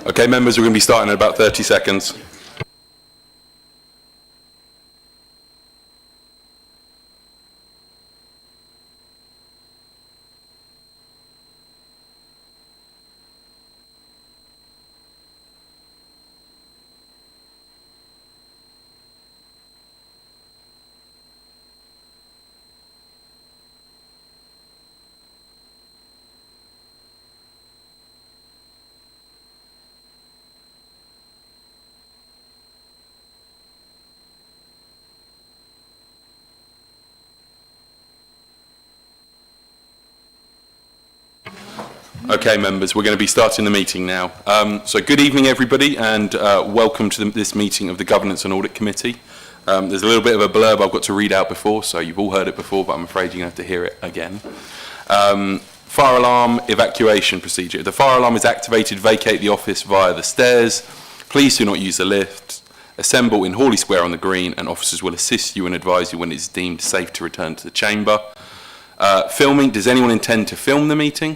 Okay, members, we're going to be starting in about 30 seconds. Okay, members, we're going to be starting the meeting now. So good evening, everybody, and welcome to this meeting of the Governance and Audit Committee. There's a little bit of a blurb I've got to read out before, so you've all heard it before, but I'm afraid you're going to have to hear it again. Fire alarm evacuation procedure. If the fire alarm is activated, vacate the office via the stairs. Please do not use the lift. Assemble in Hawley Square on the Green, and officers will assist you and advise you when it is deemed safe to return to the chamber. Filming. Does anyone intend to film the meeting?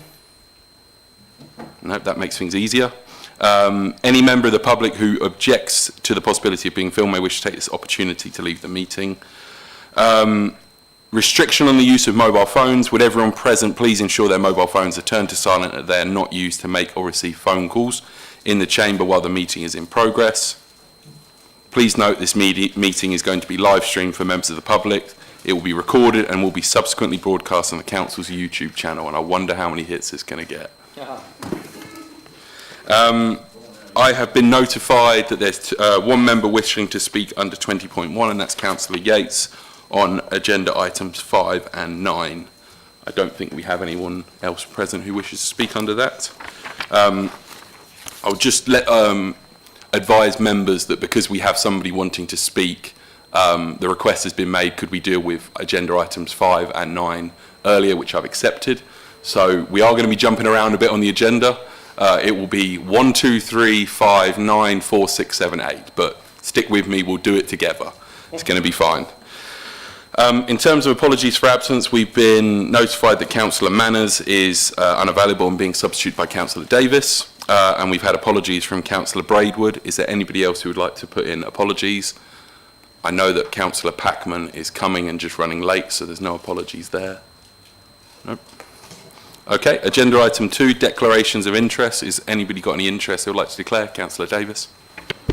No, that makes things easier. Any member of the public who objects to the possibility of being filmed may wish to take this opportunity to leave the meeting. Restriction on the use of mobile phones. Would everyone present please ensure their mobile phones are turned to silent and they are not used to make or receive phone calls in the chamber while the meeting is in progress. Please note this meeting is going to be live streamed for members of the public. It will be recorded and will be subsequently broadcast on the Council's YouTube channel, and I wonder how many hits it's going to get. I have been notified that there's one member wishing to speak under 20.1, and that's Councillor Yates on agenda items 5 and 9. I don't think we have anyone else present who wishes to speak under that. I'll just advise members that because we have somebody wanting to speak, the request has been made, could we deal with agenda items 5 and 9 earlier, which I've accepted. So we are going to be jumping around a bit on the agenda. It will be 1, 2, 3, 5, 9, 4, 6, 7, 8. But stick with me, we'll do it together. It's going to be fine. In terms of apologies for absence, we've been notified that Councillor Manners is unavailable and being substituted by Councillor Davis. And we've had apologies from Councillor Braidwood. Is there anybody else who would like to put in apologies? I know that Councillor Packman is coming and just running late, so there's no apologies there. Nope. Okay, agenda item 2, declarations of interest. Is anybody got any interest they would like to declare? Councillor Davis.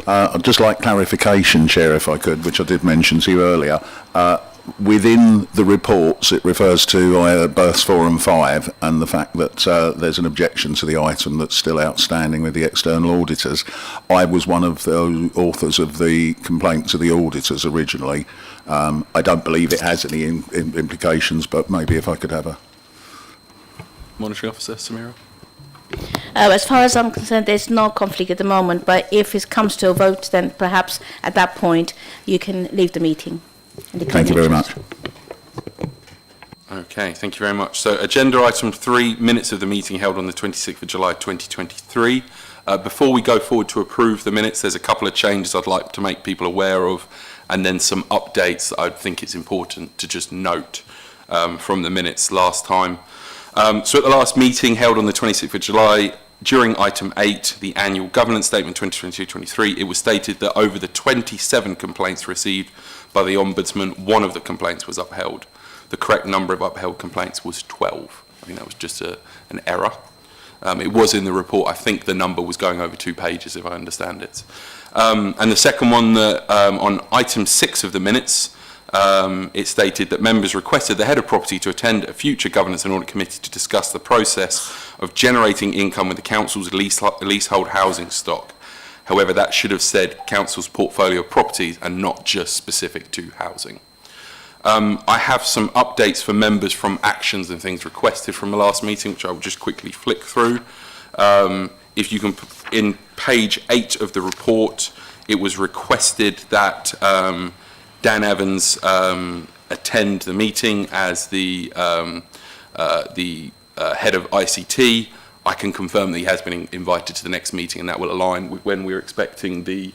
I'd just like clarification, Chair, if I could, which I did mention to you earlier. Within the reports, it refers to berths 4 and 5, and the fact that there's an objection to the item that's still outstanding with the external auditors. I was one of the authors of the complaint to the auditors originally. I don't believe it has any implications, but maybe if I could have a... Monitoring Officer Samira. As far as I'm concerned, there's no conflict at the moment, but if it comes to a vote, then perhaps at that point you can leave the meeting. Thank you very much. Okay, thank you very much. So agenda item 3, minutes of the meeting held on the 26th of July 2023. Before we go forward to approve the minutes, there's a couple of changes I'd like to make people aware of, and then some updates that I think it's important to just note from the minutes last time. So at the last meeting held on the 26th of July, during item 8, the annual governance statement 2022-23, it was stated that over the 27 complaints received by the Ombudsman, one of the complaints was upheld. The correct number of upheld complaints was 12. I think that was just an error. It was in the report. I think the number was going over 2 pages, if I understand it. And the second one, on item 6 of the minutes, it stated that members requested the head of property to attend a future Governance and Audit Committee to discuss the process of generating income with the Council's leasehold housing stock. However, that should have said Council's portfolio of properties and not just specific to housing. I have some updates for members from actions and things requested from the last meeting, which I will just quickly flick through. If you can, in page 8 of the report, it was requested that Dan Evans attend the meeting as the head of ICT. I can confirm that he has been invited to the next meeting, and that will align with when we're expecting the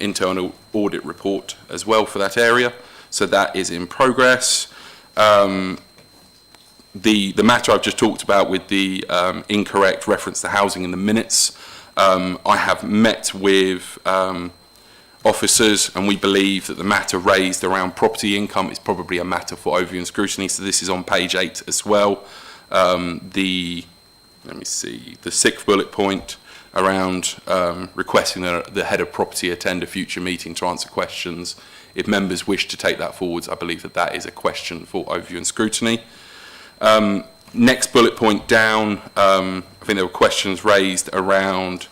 internal audit report as well for that area. So that is in progress. The matter I've just talked about with the incorrect reference to housing in the minutes, I have met with officers, and we believe that the matter raised around property income is probably a matter for overview and scrutiny. So this is on page 8 as well. The 6th bullet point around requesting that the head of property attend a future meeting to answer questions. If members wish to take that forwards, I believe that that is a question for overview and scrutiny. Next bullet point down, I think there were questions raised around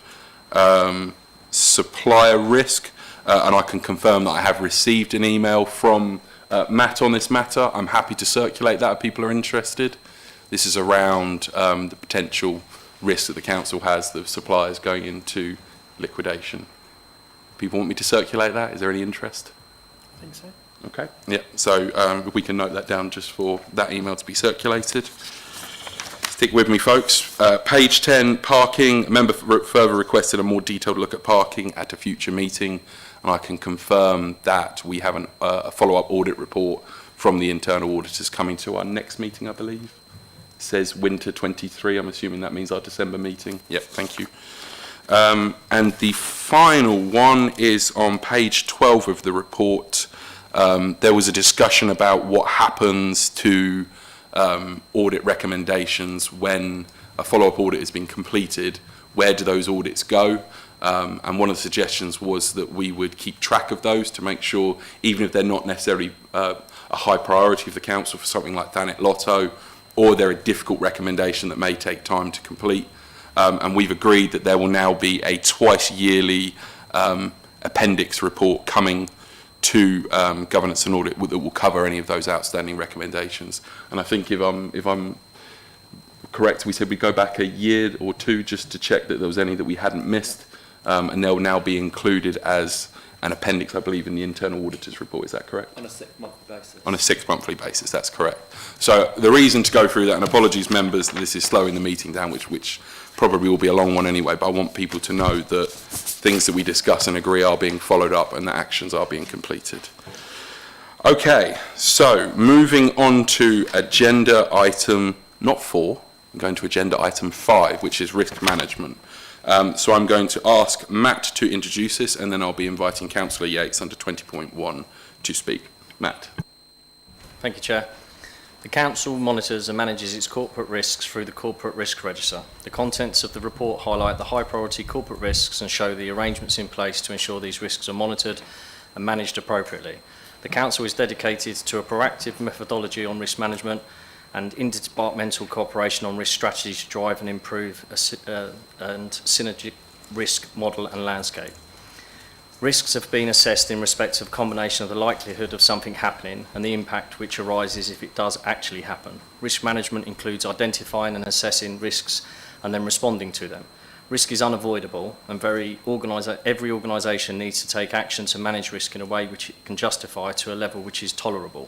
supplier risk, and I can confirm that I have received an email from Matt on this matter. I'm happy to circulate that if people are interested. This is around the potential risk that the council has of suppliers going into liquidation. People want me to circulate that? Is there any interest? I think so. Okay, yeah, so if we can note that down just for that email to be circulated. Stick with me, folks. Page 10, parking. A member further requested a more detailed look at parking at a future meeting, and I can confirm that we have a follow-up audit report from the internal auditors coming to our next meeting, I believe. It says winter 23, I'm assuming that means our December meeting. Yep, thank you. And the final one is on page 12 of the report. There was a discussion about what happens to audit recommendations when a follow-up audit has been completed. Where do those audits go? And one of the suggestions was that we would keep track of those to make sure, even if they're not necessarily a high priority of the council for something like Thanet Lotto, or they're a difficult recommendation that may take time to complete. And we've agreed that there will now be a twice yearly appendix report coming to governance and audit that will cover any of those outstanding recommendations. And I think if I'm correct, we said we'd go back a year or two just to check that there was any that we hadn't missed, and they'll now be included as an appendix, I believe, in the internal auditor's report. Is that correct? On a 6-monthly basis. On a 6-monthly basis, that's correct. So the reason to go through that, and apologies members that this is slowing the meeting down, which probably will be a long one anyway, but I want people to know that things that we discuss and agree are being followed up and that actions are being completed. Okay, so moving on to agenda item, not 4, I'm going to agenda item 5, which is risk management. So I'm going to ask Matt to introduce this, and then I'll be inviting Councillor Yates under 20.1 to speak. Matt. Thank you, Chair. The Council monitors and manages its corporate risks through the Corporate Risk Register. The contents of the report highlight the high priority corporate risks and show the arrangements in place to ensure these risks are monitored and managed appropriately. The Council is dedicated to a proactive methodology on risk management and interdepartmental cooperation on risk strategy to drive and improve and synergy risk model and landscape. Risks have been assessed in respect of a combination of the likelihood of something happening and the impact which arises if it does actually happen. Risk management includes identifying and assessing risks and then responding to them. Risk is unavoidable, and every organisation needs to take action to manage risk in a way which it can justify to a level which is tolerable.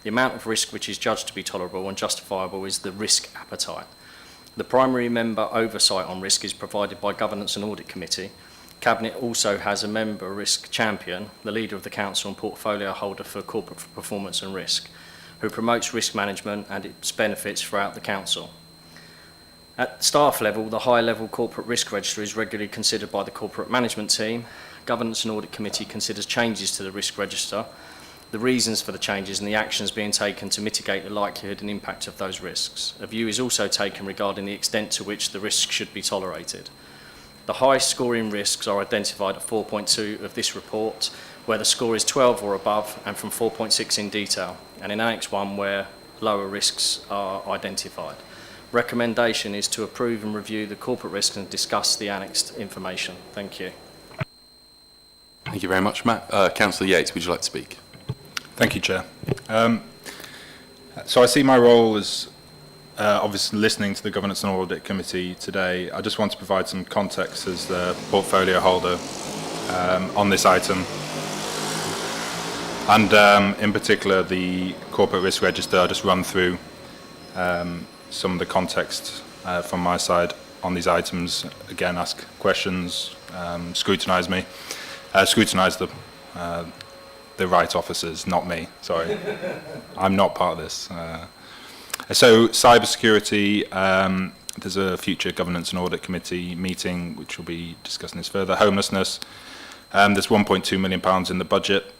The amount of risk which is judged to be tolerable and justifiable is the risk appetite. The primary member oversight on risk is provided by Governance and Audit Committee. Cabinet also has a member risk champion, the leader of the council and portfolio holder for corporate performance and risk, who promotes risk management and its benefits throughout the council. At staff level, the high-level corporate risk register is regularly considered by the corporate management team. Governance and Audit Committee considers changes to the risk register, the reasons for the changes and the actions being taken to mitigate the likelihood and impact of those risks. A view is also taken regarding the extent to which the risk should be tolerated. The high scoring risks are identified at 4.2 of this report, where the score is 12 or above, and from 4.6 in detail, and in Annex 1 where lower risks are identified. Recommendation is to approve and review the corporate risks and discuss the annexed information. Thank you. Thank you very much, Matt. Councillor Yates, would you like to speak? Thank you, Chair. So I see my role as obviously listening to the Governance and Audit Committee today. I just want to provide some context as the portfolio holder on this item. And in particular, the Corporate Risk Register. I'll just run through some of the context from my side on these items. Again, ask questions, scrutinise me. Scrutinise the right officers, not me, sorry. I'm not part of this. So cybersecurity, there's a future Governance and Audit Committee meeting which will be discussing this further. Homelessness, there's £1.2 million in the budget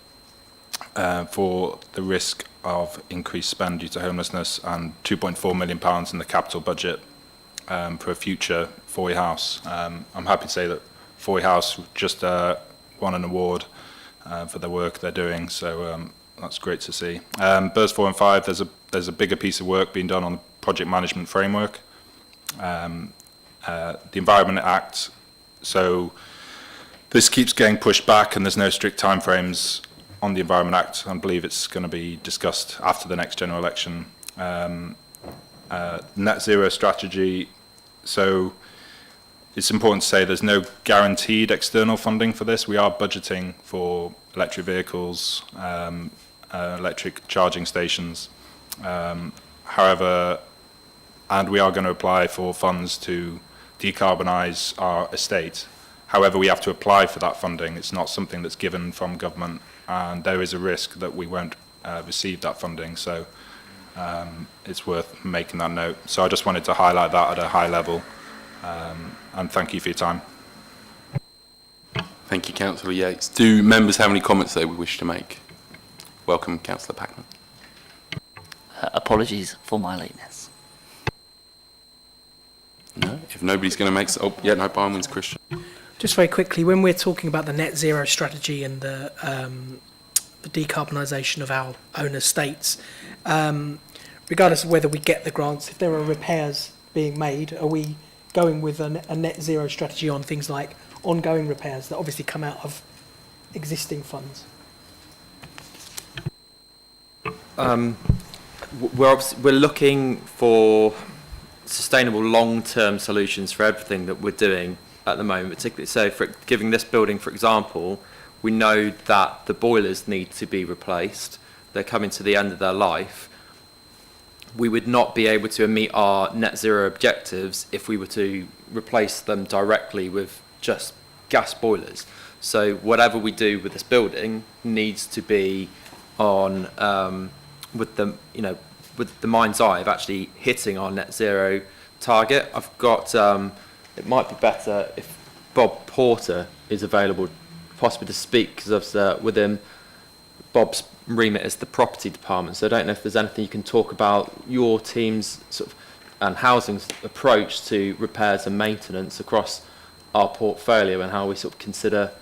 for the risk of increased spend due to homelessness, and £2.4 million in the capital budget for a future Foy House. I'm happy to say that Foy House just won an award for the work they're doing, so that's great to see. Burst 4 and 5, there's a bigger piece of work being done on the project management framework. The Environment Act, so this keeps getting pushed back and there's no strict timeframes on the Environment Act. I believe it's going to be discussed after the next general election. Net zero strategy, so it's important to say there's no guaranteed external funding for this. We are budgeting for electric vehicles, electric charging stations. However, and we are going to apply for funds to decarbonise our estate. However, we have to apply for that funding. It's not something that's given from government, and there is a risk that we won't receive that funding. So it's worth making that note. So I just wanted to highlight that at a high level, and thank you for your time. Thank you, Councillor Yates. Do members have any comments they would wish to make? Welcome, Councillor Packman. Apologies for my lateness. No, if nobody's going to make... Oh, yeah, no, by all means, Christian. Just very quickly, when we're talking about the net zero strategy and the decarbonisation of our own estates, regardless of whether we get the grants, if there are repairs being made, are we going with a net zero strategy on things like ongoing repairs that obviously come out of existing funds? We're looking for sustainable long-term solutions for everything that we're doing at the moment, particularly so for giving this building, for example, we know that the boilers need to be replaced. They're coming to the end of their life. We would not be able to meet our net zero objectives if we were to replace them directly with just gas boilers. So whatever we do with this building needs to be on with the mind's eye of actually hitting our net zero target. I've got, it might be better if Bob Porter is available possibly to speak, because within Bob's remit is the property department. So I don't know if there's anything you can talk about your team's sort of and housing's approach to repairs and maintenance across our portfolio and how we sort of consider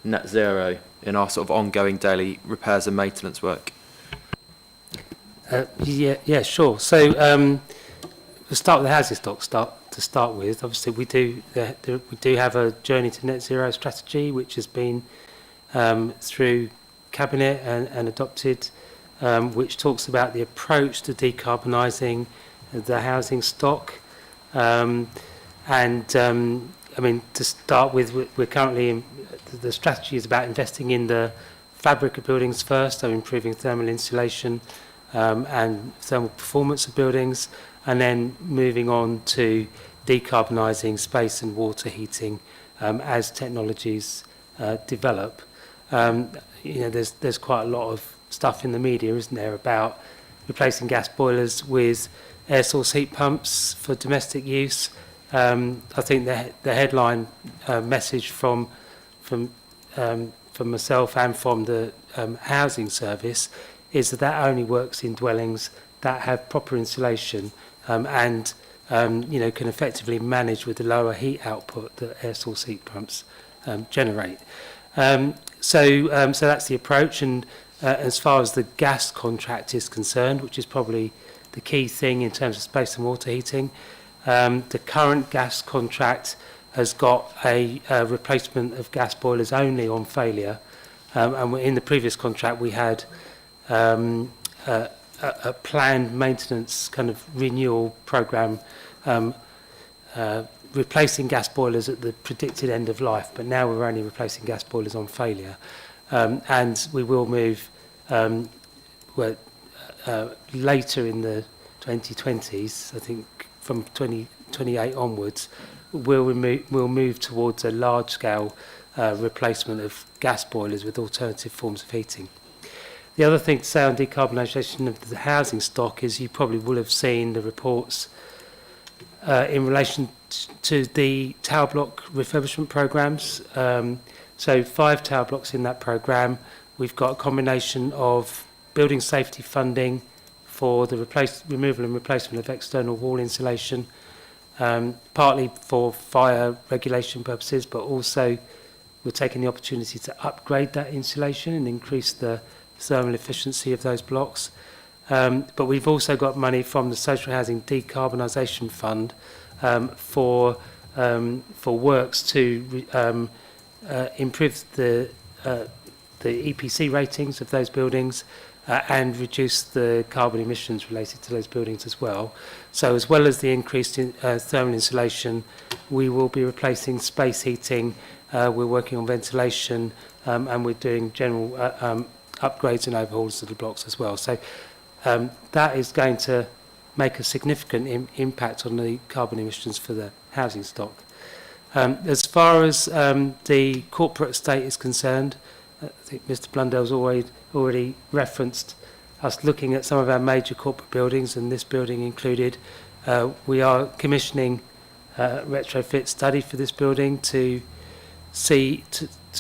net zero in our sort of ongoing daily repairs and maintenance work. Yeah, sure. So we'll start with the housing stock to start with. Obviously, we do have a journey to net zero strategy, which has been through Cabinet and adopted, which talks about the approach to decarbonising the housing stock. I mean, to start with, we're currently the strategy is about investing in the fabric of buildings first, so improving thermal insulation and thermal performance of buildings, and then moving on to decarbonising space and water heating as technologies develop. There's quite a lot of stuff in the media, isn't there, about replacing gas boilers with air source heat pumps for domestic use. I think the headline message from myself and from the housing service is that only works in dwellings that have proper insulation and can effectively manage with the lower heat output that air source heat pumps generate. So that's the approach, and as far as the gas contract is concerned, which is probably the key thing in terms of space and water heating, the current gas contract has got a replacement of gas boilers only on failure, and in the previous contract we had a planned maintenance kind of renewal programme replacing gas boilers at the predicted end of life, but now we're only replacing gas boilers on failure. And we will move later in the 2020s, I think from 2028 onwards, we'll move towards a large-scale replacement of gas boilers with alternative forms of heating. The other thing to say on decarbonisation of the housing stock is you probably will have seen the reports in relation to the tower block refurbishment programmes. So 5 tower blocks in that programme. We've got a combination of building safety funding for the removal and replacement of external wall insulation, partly for fire regulation purposes, but also we're taking the opportunity to upgrade that insulation and increase the thermal efficiency of those blocks. But we've also got money from the Social Housing Decarbonisation Fund for works to improve the EPC ratings of those buildings and reduce the carbon emissions related to those buildings as well. So as well as the increased thermal insulation, we will be replacing space heating, we're working on ventilation, and we're doing general upgrades and overhauls of the blocks as well. So that is going to make a significant impact on the carbon emissions for the housing stock. As far as the corporate estate is concerned, I think Mr Blundell's already referenced us looking at some of our major corporate buildings, and this building included. We are commissioning a retrofit study for this building to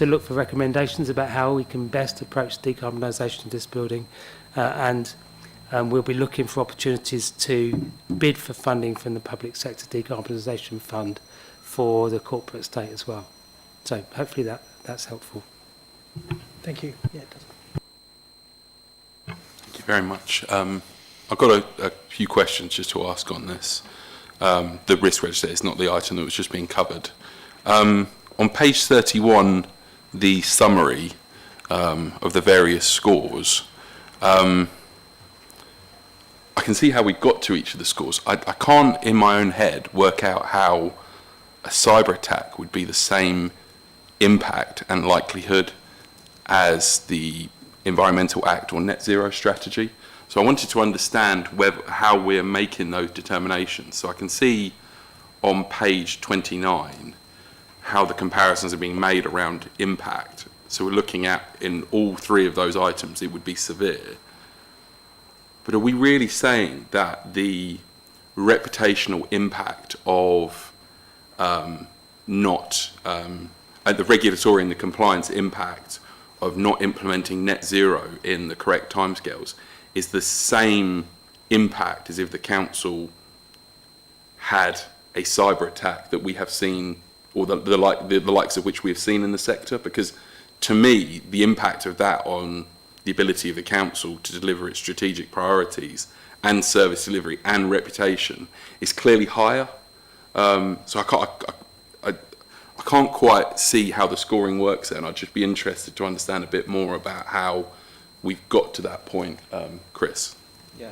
look for recommendations about how we can best approach decarbonisation of this building, and we'll be looking for opportunities to bid for funding from the Public Sector Decarbonisation Fund for the corporate estate as well. So hopefully that's helpful. Thank you. Yeah, it does. Thank you very much. I've got a few questions just to ask on this. The risk register is not the item that was just being covered. On page 31, the summary of the various scores, I can see how we got to each of the scores. I can't, in my own head, work out how a cyber attack would be the same impact and likelihood as the Environmental Act or Net Zero strategy. So I wanted to understand how we're making those determinations. So I can see on page 29 how the comparisons are being made around impact. So we're looking at, in all 3 of those items, it would be severe. But are we really saying that the reputational impact of the regulatory and the compliance impact of not implementing net zero in the correct timescales is the same impact as if the council had a cyber attack that we have seen, or the likes of which we have seen in the sector? Because to me, the impact of that on the ability of the council to deliver its strategic priorities and service delivery and reputation is clearly higher. So I can't quite see how the scoring works there, and I'd just be interested to understand a bit more about how we've got to that point, Chris. Yeah.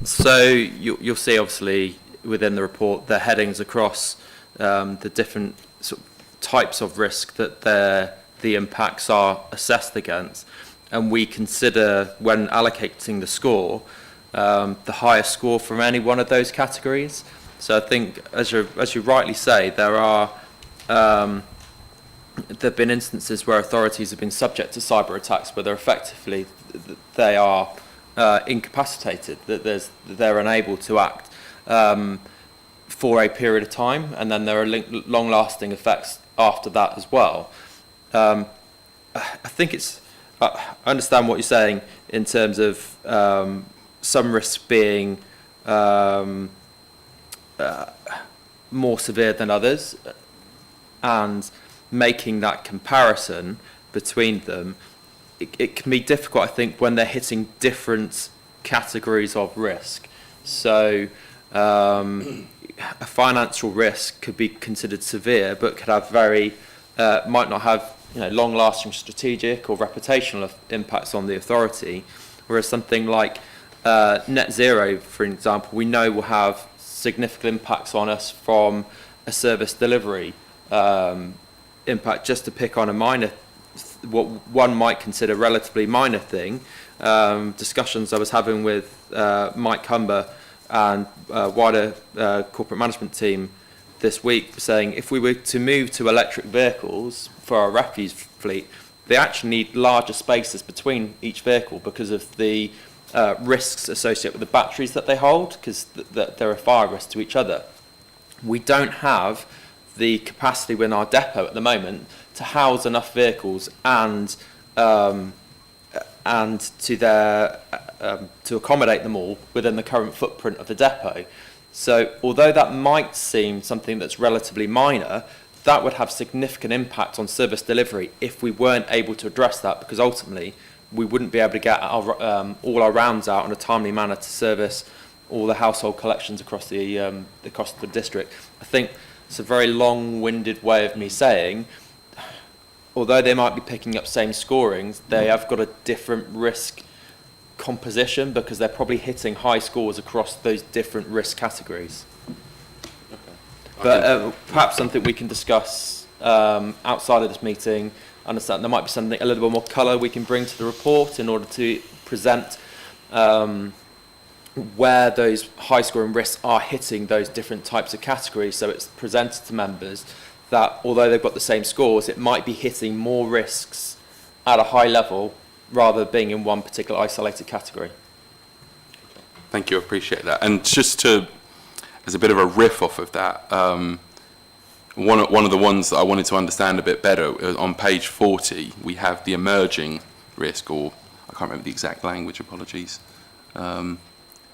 So you'll see, obviously, within the report, the headings across the different sort of types of risk that the impacts are assessed against, and we consider, when allocating the score, the highest score from any one of those categories. So I think, as you rightly say, there have been instances where authorities have been subject to cyber attacks, where they are incapacitated, that they're unable to act for a period of time, and then there are long-lasting effects after that as well. I think I understand what you're saying in terms of some risks being more severe than others, and making that comparison between them, it can be difficult, I think, when they're hitting different categories of risk. So a financial risk could be considered severe, but could have might not have long-lasting strategic or reputational impacts on the authority, whereas something like net zero, for example, we know will have significant impacts on us from a service delivery impact. Just to pick on what one might consider relatively minor thing, discussions I was having with Mike Humber and wider corporate management team this week, saying if we were to move to electric vehicles for our refuse fleet, they actually need larger spaces between each vehicle because of the risks associated with the batteries that they hold, because they're a fire risk to each other. We don't have the capacity within our depot at the moment to house enough vehicles and to accommodate them all within the current footprint of the depot. So although that might seem something that's relatively minor, that would have significant impact on service delivery if we weren't able to address that, because ultimately we wouldn't be able to get all our rounds out in a timely manner to service all the household collections across the district. I think it's a very long-winded way of me saying, although they might be picking up same scorings, they have got a different risk composition because they're probably hitting high scores across those different risk categories. But perhaps something we can discuss outside of this meeting. Understand there might be something, a little bit more colour we can bring to the report in order to present where those high scoring risks are hitting those different types of categories, so it's presented to members that although they've got the same scores, it might be hitting more risks at a high level rather than being in one particular isolated category. Thank you, I appreciate that. And just to, as a bit of a riff off of that, one of the ones that I wanted to understand a bit better, on page 40, we have the emerging risk, or I can't remember the exact language, apologies.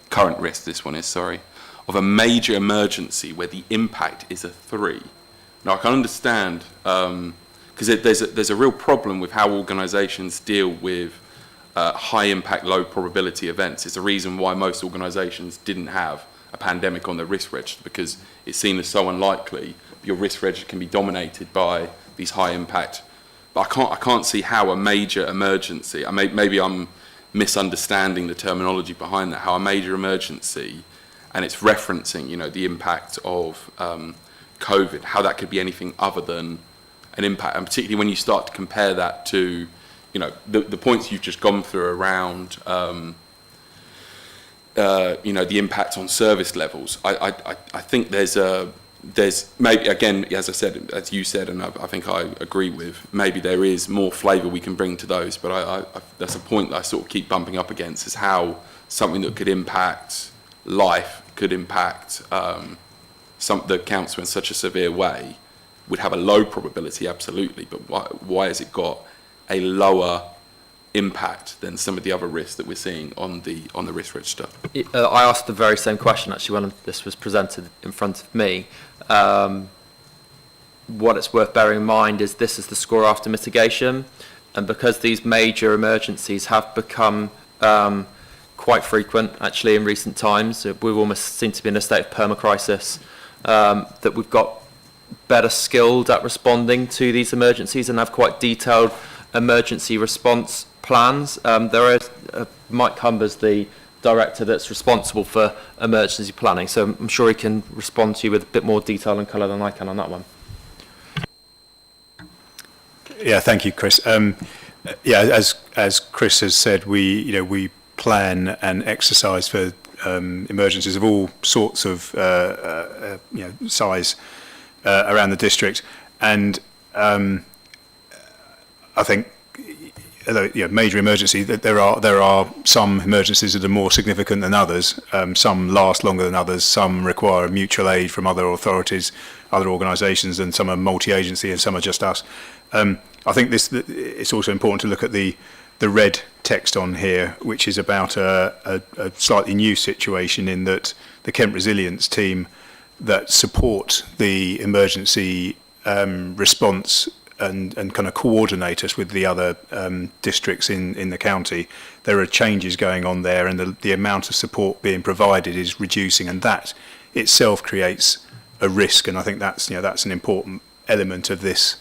Current risk, this one is, sorry, of a major emergency where the impact is a 3. Now, I can understand, because there's a real problem with how organisations deal with high impact, low probability events. It's the reason why most organisations didn't have a pandemic on their risk register, because it's seen as so unlikely. Your risk register can be dominated by these high impact. But I can't see how a major emergency, maybe I'm misunderstanding the terminology behind that, how a major emergency, and it's referencing, the impact of COVID, how that could be anything other than an impact. And particularly when you start to compare that to, the points you've just gone through around, the impact on service levels. I think there's maybe, again, as I said, as you said, and I think I agree with, maybe there is more flavour we can bring to those, but I that's a point that I sort of keep bumping up against, is how something that could impact life, could impact the council in such a severe way, would have a low probability, absolutely, but why has it got a lower impact than some of the other risks that we're seeing on the risk register? I asked the very same question actually when this was presented in front of me. What it's worth bearing in mind is this is the score after mitigation, and because these major emergencies have become quite frequent actually in recent times, we've almost seem to be in a state of permacrisis, that we've got better skilled at responding to these emergencies and have quite detailed emergency response plans. There is Mike Humber's the director that's responsible for emergency planning, so I'm sure he can respond to you with a bit more detail and colour than I can on that one. Yeah, thank you, Chris. As Chris has said, we plan and exercise for emergencies of all sorts of size around the district, and I think, major emergency, that there are some emergencies that are more significant than others. Some last longer than others. Some require mutual aid from other authorities, other organisations, and some are multi-agency, and some are just us. I think it's also important to look at the red text on here, which is about a slightly new situation in that the Kent Resilience team that support the emergency response and kind of coordinate us with the other districts in the county. There are changes going on there, and the amount of support being provided is reducing, and that itself creates a risk. And I think that's an important element of this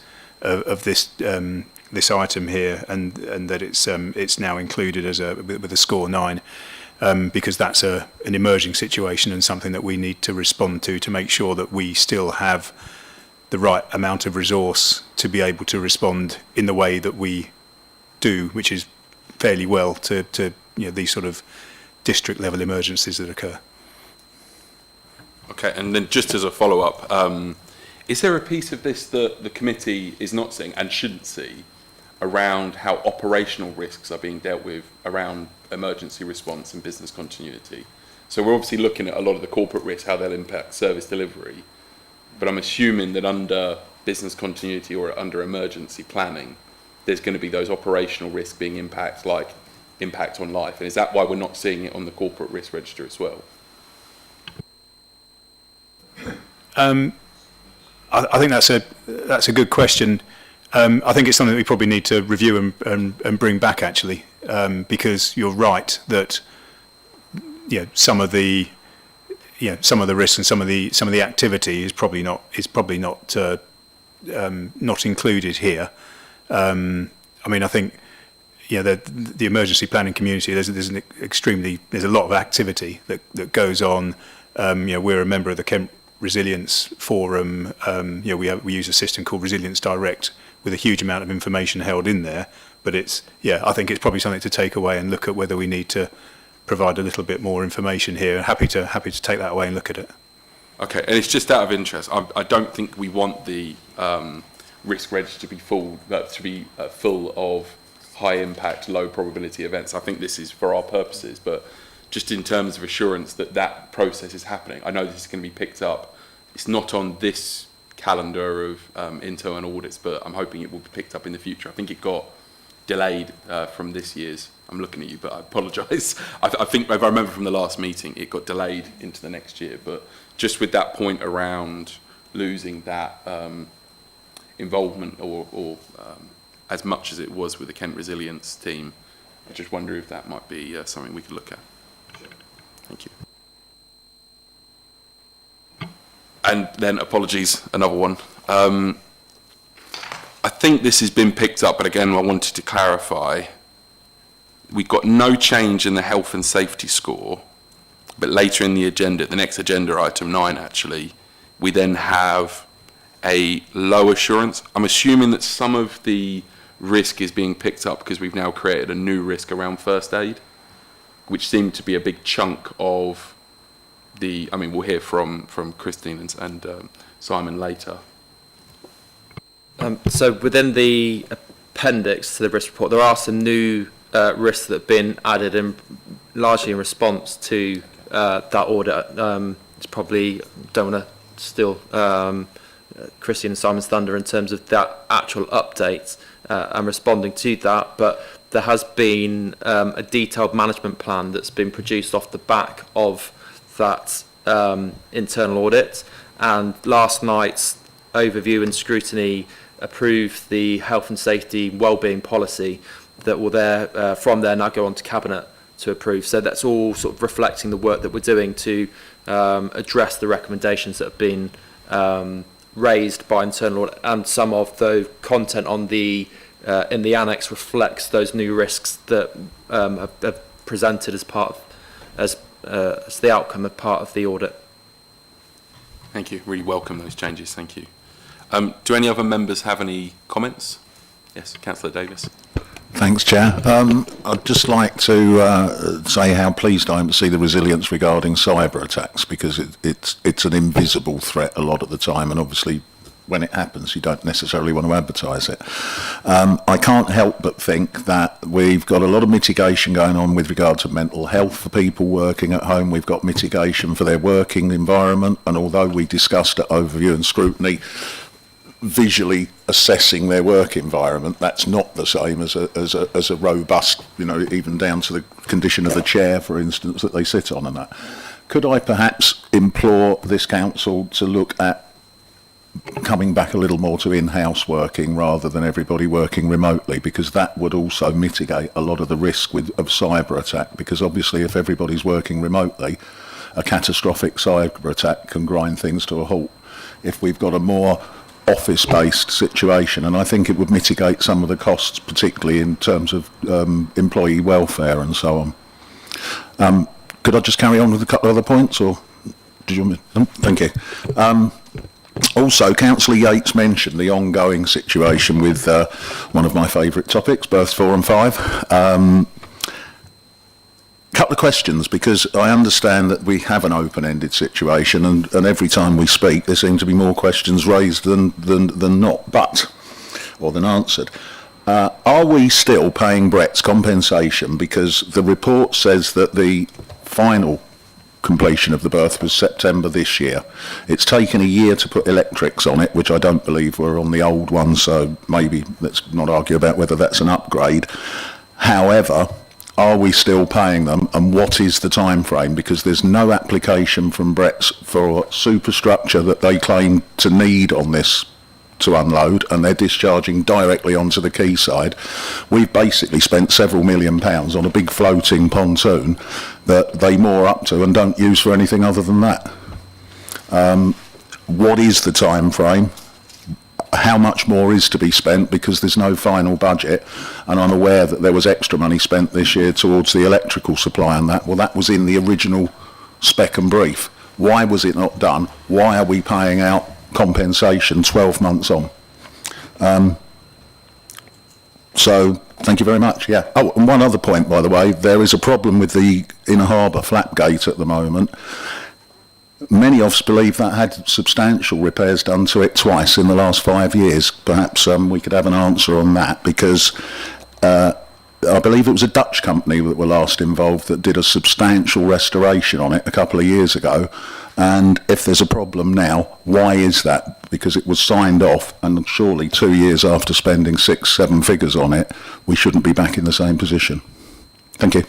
this item here, and that it's now included as with a score 9. Because that's an emerging situation and something that we need to respond to make sure that we still have the right amount of resource to be able to respond in the way that we do, which is fairly well to these sort of district level emergencies that occur. Okay, and then just as a follow-up, is there a piece of this that the committee is not seeing and shouldn't see? around how operational risks are being dealt with around emergency response and business continuity. So we're obviously looking at a lot of the corporate risks, how they'll impact service delivery, but I'm assuming that under business continuity or under emergency planning, there's going to be those operational risks being impact on life. And is that why we're not seeing it on the corporate risk register as well? I think that's a good question. I think it's something that we probably need to review and bring back, actually, because you're right that some of the risks and some of the activity is probably not included here. I mean, I think the emergency planning community, there's a lot of activity that goes on. We're a member of the Kent Resilience Forum. We use a system called Resilience Direct with a huge amount of information held in there. But I think it's probably something to take away and look at whether we need to provide a little bit more information here. Happy to take that away and look at it. Okay, and it's just out of interest. I don't think we want the risk register to be full of high impact, low probability events. I think this is for our purposes, but just in terms of assurance that process is happening. I know this is going to be picked up. It's not on this calendar of internal audits, but I'm hoping it will be picked up in the future. I think it got delayed from this year's. I'm looking at you, but I apologise. I think, if I remember from the last meeting, it got delayed into the next year. But just with that point around losing that involvement or as much as it was with the Kent Resilience team, I just wonder if that might be something we could look at. Thank you. And then, apologies, another one. I think this has been picked up, but again, I wanted to clarify. We've got no change in the health and safety score, but later in the agenda, the next agenda item 9 actually, we then have a low assurance. I'm assuming that some of the risk is being picked up because we've now created a new risk around first aid, which seemed to be a big chunk of the, I mean, we'll hear from Christine and Simon later. So within the appendix to the risk report, there are some new risks that have been added largely in response to that audit. It's probably, don't want to steal Christine and Simon's thunder in terms of that actual update and responding to that, but there has been a detailed management plan that's been produced off the back of that internal audit, and last night's overview and scrutiny approved the health and safety wellbeing policy that will from there now go on to Cabinet to approve. So that's all sort of reflecting the work that we're doing to address the recommendations that have been raised by internal audit, and some of the content on the in the annex reflects those new risks that have presented as part of, as the outcome of part of the audit. Thank you. Really welcome those changes. Thank you. Do any other members have any comments? Yes, Councillor Davis. Thanks, Chair. I'd just like to say how pleased I am to see the resilience regarding cyber attacks, because it's an invisible threat a lot of the time, and obviously when it happens you don't necessarily want to advertise it. I can't help but think that we've got a lot of mitigation going on with regard to mental health for people working at home. We've got mitigation for their working environment, and although we discussed at overview and scrutiny visually assessing their work environment, that's not the same as a robust, even down to the condition of the chair, for instance, that they sit on and that. Could I perhaps implore this council to look at coming back a little more to in-house working rather than everybody working remotely, because that would also mitigate a lot of the risk of cyber attack, because obviously if everybody's working remotely, a catastrophic cyber attack can grind things to a halt. If we've got a more office-based situation, and I think it would mitigate some of the costs, particularly in terms of employee welfare and so on. Could I just carry on with a couple of other points, or did you? Thank you. Also, Councillor Yates mentioned the ongoing situation with one of my favourite topics, Births 4 and 5. Couple of questions, because I understand that we have an open-ended situation, and every time we speak there seem to be more questions raised than not, or than answered. Are we still paying Brett's compensation? Because the report says that the final completion of the berth was September this year. It's taken a year to put electrics on it, which I don't believe were on the old one, so maybe let's not argue about whether that's an upgrade. However, are we still paying them, and what is the time frame? Because there's no application from Brett's for superstructure that they claim to need on this to unload, and they're discharging directly onto the quayside. We've basically spent several £1 million on a big floating pontoon that they moor up to and don't use for anything other than that. What is the time frame? How much more is to be spent, because there's no final budget, and I'm aware that there was extra money spent this year towards the electrical supply and that. Well, that was in the original spec and brief. Why was it not done? Why are we paying out compensation 12 months on? So thank you very much. Yeah. Oh, and one other point, by the way, there is a problem with the Inner Harbour flap gate at the moment. Many of us believe that had substantial repairs done to it twice in the last 5 years. Perhaps we could have an answer on that, because I believe it was a Dutch company that were last involved that did a substantial restoration on it a couple of years ago. And if there's a problem now, why is that? Because it was signed off, and surely 2 years after spending 6-7 figures on it, we shouldn't be back in the same position. Thank you.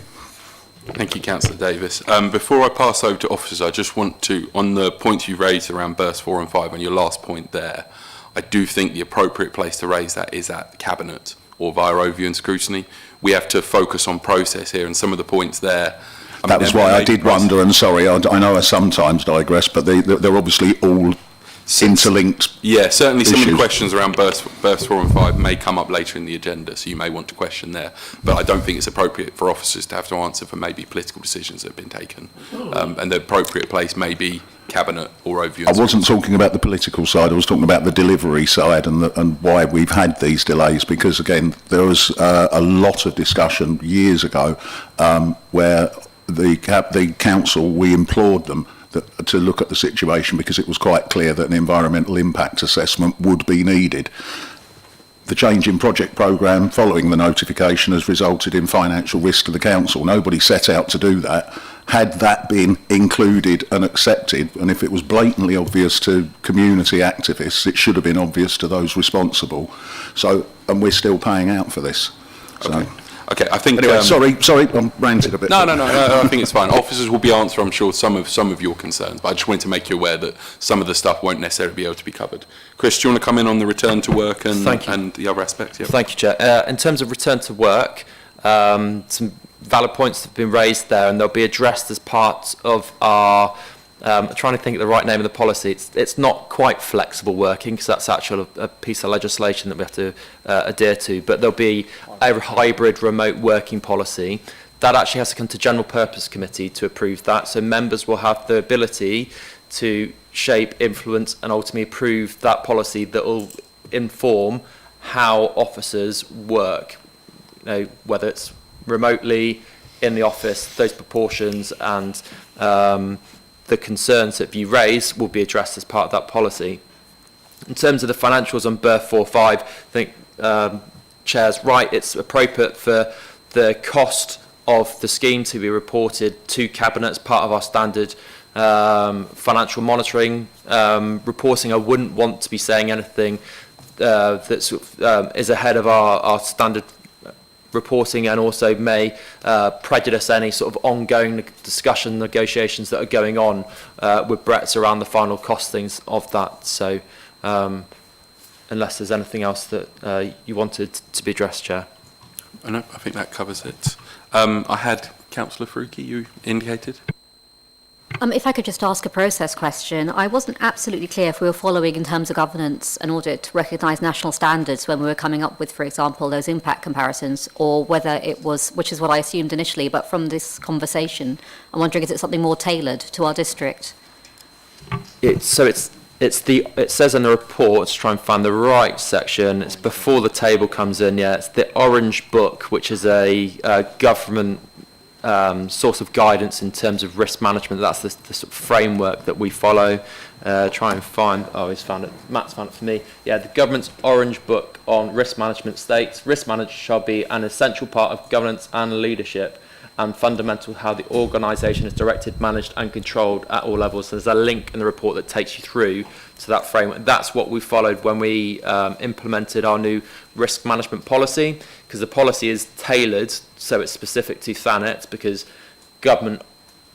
Thank you, Councillor Davis. Before I pass over to officers, I just want to, on the points you raised around bursts 4 and 5, on your last point there, I do think the appropriate place to raise that is at Cabinet or via overview and scrutiny. We have to focus on process here, and some of the points there. That was why I did wonder, and sorry, I know I sometimes digress, but they're obviously all interlinked. Yeah, certainly issues. Some of the questions around bursts 4 and 5 may come up later in the agenda, so you may want to question there. But I don't think it's appropriate for officers to have to answer for maybe political decisions that have been taken. And the appropriate place may be Cabinet or overview. I wasn't talking about the political side, I was talking about the delivery side and why we've had these delays, because again, there was a lot of discussion years ago where the council, we implored them to look at the situation, because it was quite clear that an environmental impact assessment would be needed. The change in project programme following the notification has resulted in financial risk to the council. Nobody set out to do that. Had that been included and accepted, and if it was blatantly obvious to community activists, it should have been obvious to those responsible. So, and we're still paying out for this. So. Okay, I think. Anyway, sorry, I'm ranted a bit. No, I think it's fine. Officers will be answering, I'm sure, some of your concerns, but I just wanted to make you aware that some of the stuff won't necessarily be able to be covered. Chris, do you want to come in on the return to work and the other aspects? Yeah. Thank you, Chair. In terms of return to work, some valid points have been raised there, and they'll be addressed as part of our. I'm trying to think of the right name of the policy. It's not quite flexible working, because that's actually a piece of legislation that we have to adhere to, but there'll be a hybrid remote working policy. That actually has to come to General Purpose Committee to approve that, so members will have the ability to shape, influence and ultimately approve that policy that will inform how officers work, whether it's remotely, in the office, those proportions and the concerns that you raise will be addressed as part of that policy. In terms of the financials on berth 4-5, I think Chair's right, it's appropriate for the cost of the scheme to be reported to Cabinet as part of our standard financial monitoring reporting. I wouldn't want to be saying anything that is ahead of our standard reporting, and also may prejudice any sort of ongoing discussion, negotiations that are going on with Brett's around the final costings of that. So unless there's anything else that you wanted to be addressed, Chair. No, I think that covers it. I had Councillor Faruqi, you indicated. If I could just ask a process question. I wasn't absolutely clear if we were following, in terms of governance and audit, recognised national standards when we were coming up with, for example, those impact comparisons, or whether it was, which is what I assumed initially, but from this conversation, I'm wondering, is it something more tailored to our district? It says in the report, let's try and find the right section, it's before the table comes in, it's the Orange Book, which is a government source of guidance in terms of risk management. That's the sort of framework that we follow. Try and find, oh, he's found it, Matt's found it for me. Yeah, the government's orange book on risk management states, risk management shall be an essential part of governance and leadership and fundamental how the organisation is directed, managed and controlled at all levels. So there's a link in the report that takes you through to that framework. That's what we followed when we implemented our new risk management policy, because the policy is tailored, so it's specific to Thanet, because government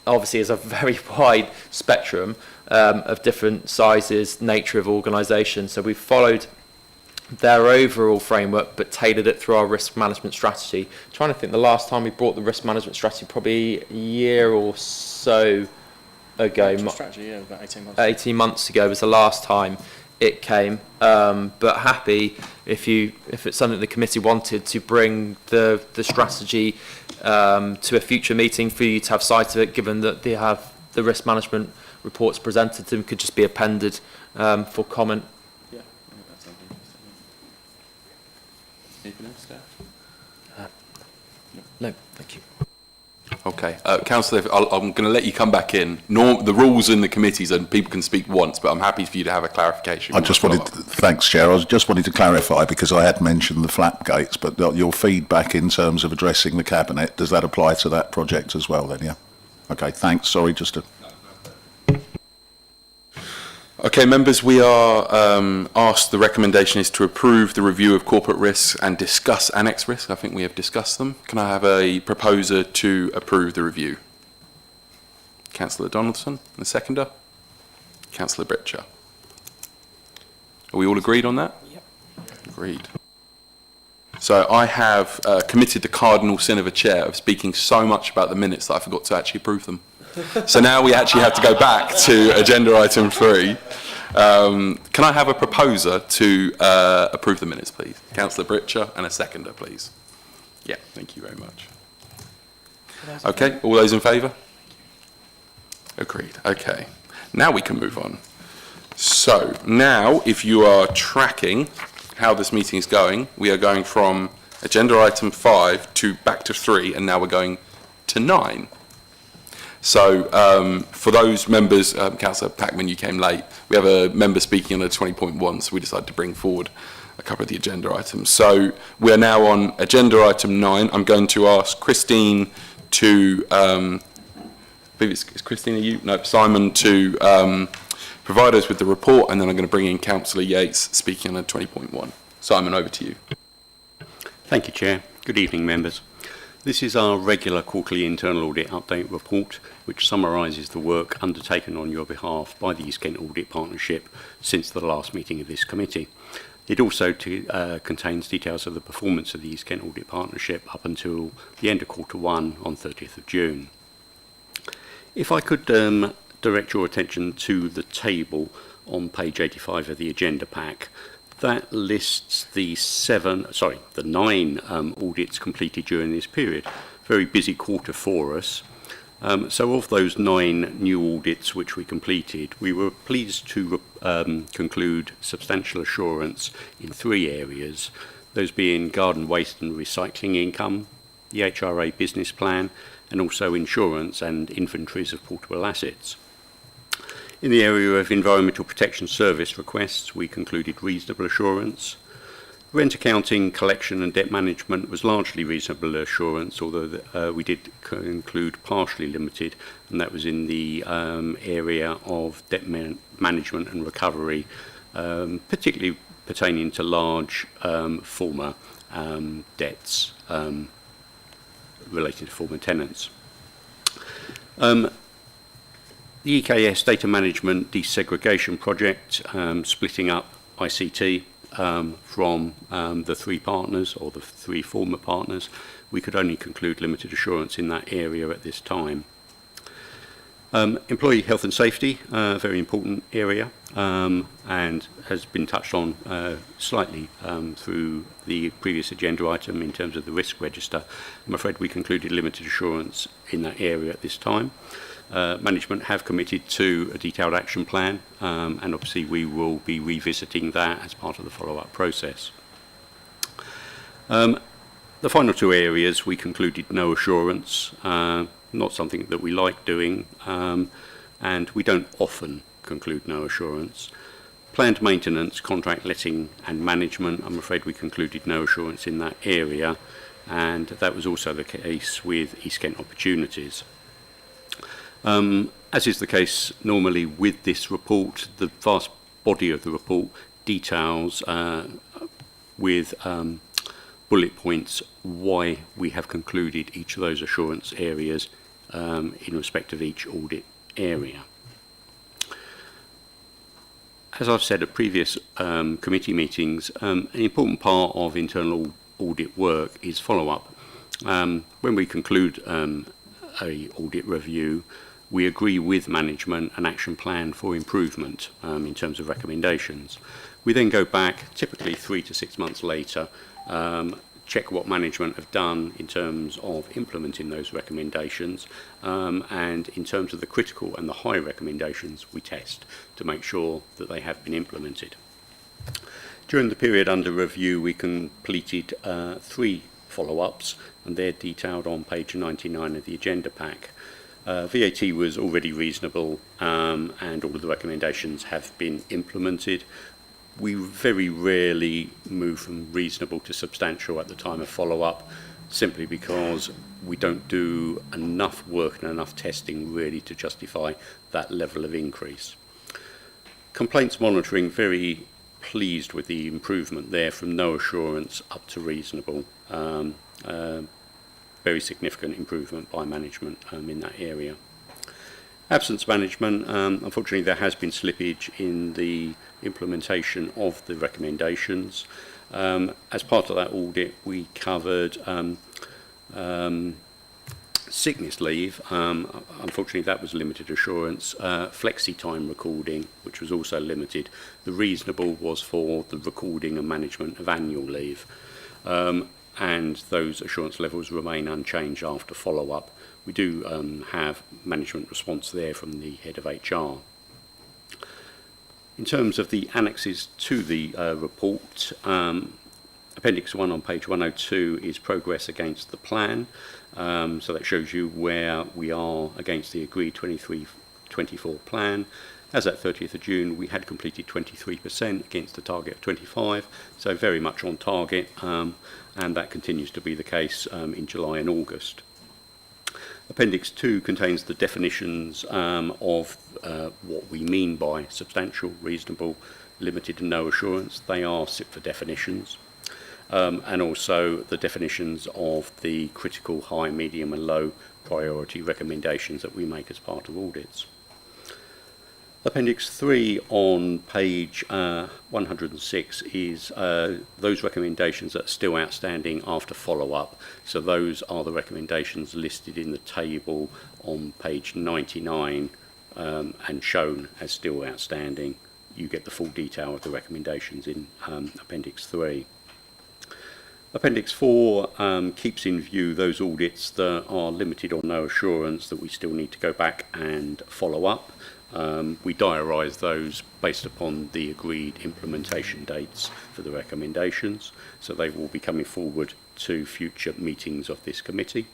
obviously is a very wide spectrum of different sizes, nature of organisation. So we followed their overall framework, but tailored it through our risk management strategy. Trying to think, the last time we brought the risk management strategy, probably a year or so ago. Strategy, yeah, about 18 months. 18 months ago was the last time it came. But happy if it's something the committee wanted to bring the strategy to a future meeting for you to have sight of it, given that they have the risk management reports presented to them, could just be appended for comment. Anything else, Steph? No, thank you. Okay, Councillor, I'm going to let you come back in. The rules in the committees and people can speak once, but I'm happy for you to have a clarification. Thanks, Chair. I just wanted to clarify, because I had mentioned the flap gates, but your feedback in terms of addressing the Cabinet, does that apply to that project as well then, yeah? Okay, thanks. Sorry, just to... Okay, members, we are asked, the recommendation is to approve the review of corporate risks and discuss annex risks. I think we have discussed them. Can I have a proposer to approve the review? Councillor Donaldson, and the seconder? Councillor Britcher. Are we all agreed on that? Yep. Agreed. So I have committed the cardinal sin of a chair of speaking so much about the minutes that I forgot to actually approve them. So now we actually have to go back to agenda item 3. Can I have a proposer to approve the minutes, please? Councillor Britcher, and a seconder, please. Yeah, thank you very much. Okay, all those in favour? Agreed. Okay, now we can move on. So now, if you are tracking how this meeting is going, we are going from agenda item 5 to back to 3, and now we're going to 9. So for those members, Councillor Packman, you came late. We have a member speaking on a 20.1, so we decided to bring forward a couple of the agenda items. So we are now on agenda item 9. I'm going to ask Christine to, I believe it's Christine, Simon to provide us with the report, and then I'm going to bring in Councillor Yates speaking on a 20.1. Simon, over to you. Thank you, Chair. Good evening, members. This is our regular quarterly internal audit update report, which summarises the work undertaken on your behalf by the East Kent Audit Partnership since the last meeting of this committee. It also contains details of the performance of the East Kent Audit Partnership up until the end of quarter 1 on 30th of June. If I could direct your attention to the table on page 85 of the agenda pack, that lists the 9 audits completed during this period. Very busy quarter for us. So of those 9 new audits which we completed, we were pleased to conclude substantial assurance in 3 areas, those being garden waste and recycling income, the HRA business plan, and also insurance and inventories of portable assets. In the area of environmental protection service requests, we concluded reasonable assurance. Rent accounting, collection and debt management was largely reasonable assurance, although we did conclude partially limited, and that was in the area of debt management and recovery, particularly pertaining to large former debts related to former tenants. The EKS data management desegregation project, splitting up ICT from the 3 partners or the 3 former partners, we could only conclude limited assurance in that area at this time. Employee health and safety, a very important area, and has been touched on slightly through the previous agenda item in terms of the risk register. I'm afraid we concluded limited assurance in that area at this time. Management have committed to a detailed action plan, and obviously we will be revisiting that as part of the follow-up process. The final two areas, we concluded no assurance, not something that we like doing, and we don't often conclude no assurance. Planned maintenance, contract letting and management, I'm afraid we concluded no assurance in that area, and that was also the case with East Kent Opportunities. As is the case normally with this report, the vast body of the report details with bullet points why we have concluded each of those assurance areas in respect of each audit area. As I've said at previous committee meetings, an important part of internal audit work is follow-up. When we conclude an audit review, we agree with management an action plan for improvement in terms of recommendations. We then go back, typically 3 to 6 months later, check what management have done in terms of implementing those recommendations, and in terms of the critical and the high recommendations, we test to make sure that they have been implemented. During the period under review, we completed 3 follow-ups, and they're detailed on page 99 of the agenda pack. VAT was already reasonable, and all of the recommendations have been implemented. We very rarely move from reasonable to substantial at the time of follow-up, simply because we don't do enough work and enough testing really to justify that level of increase. Complaints monitoring, very pleased with the improvement there from no assurance up to reasonable. Very significant improvement by management in that area. Absence management, unfortunately there has been slippage in the implementation of the recommendations. As part of that audit, we covered sickness leave. Unfortunately, that was limited assurance. Flexi time recording, which was also limited. The reasonable was for the recording and management of annual leave. And those assurance levels remain unchanged after follow-up. We do have management response there from the head of HR. In terms of the annexes to the report, Appendix 1 on page 102 is progress against the plan. So that shows you where we are against the agreed 23-24 plan. As at 30th of June, we had completed 23% against the target of 25%, so very much on target, and that continues to be the case in July and August. Appendix 2 contains the definitions of what we mean by substantial, reasonable, limited and no assurance. They are SIPFA definitions. And also the definitions of the critical, high, medium and low priority recommendations that we make as part of audits. Appendix 3 on page 106 is those recommendations that are still outstanding after follow-up. So those are the recommendations listed in the table on page 99 and shown as still outstanding. You get the full detail of the recommendations in Appendix 3. Appendix 4 keeps in view those audits that are limited or no assurance that we still need to go back and follow up. We diarise those based upon the agreed implementation dates for the recommendations, so they will be coming forward to future meetings of this committee.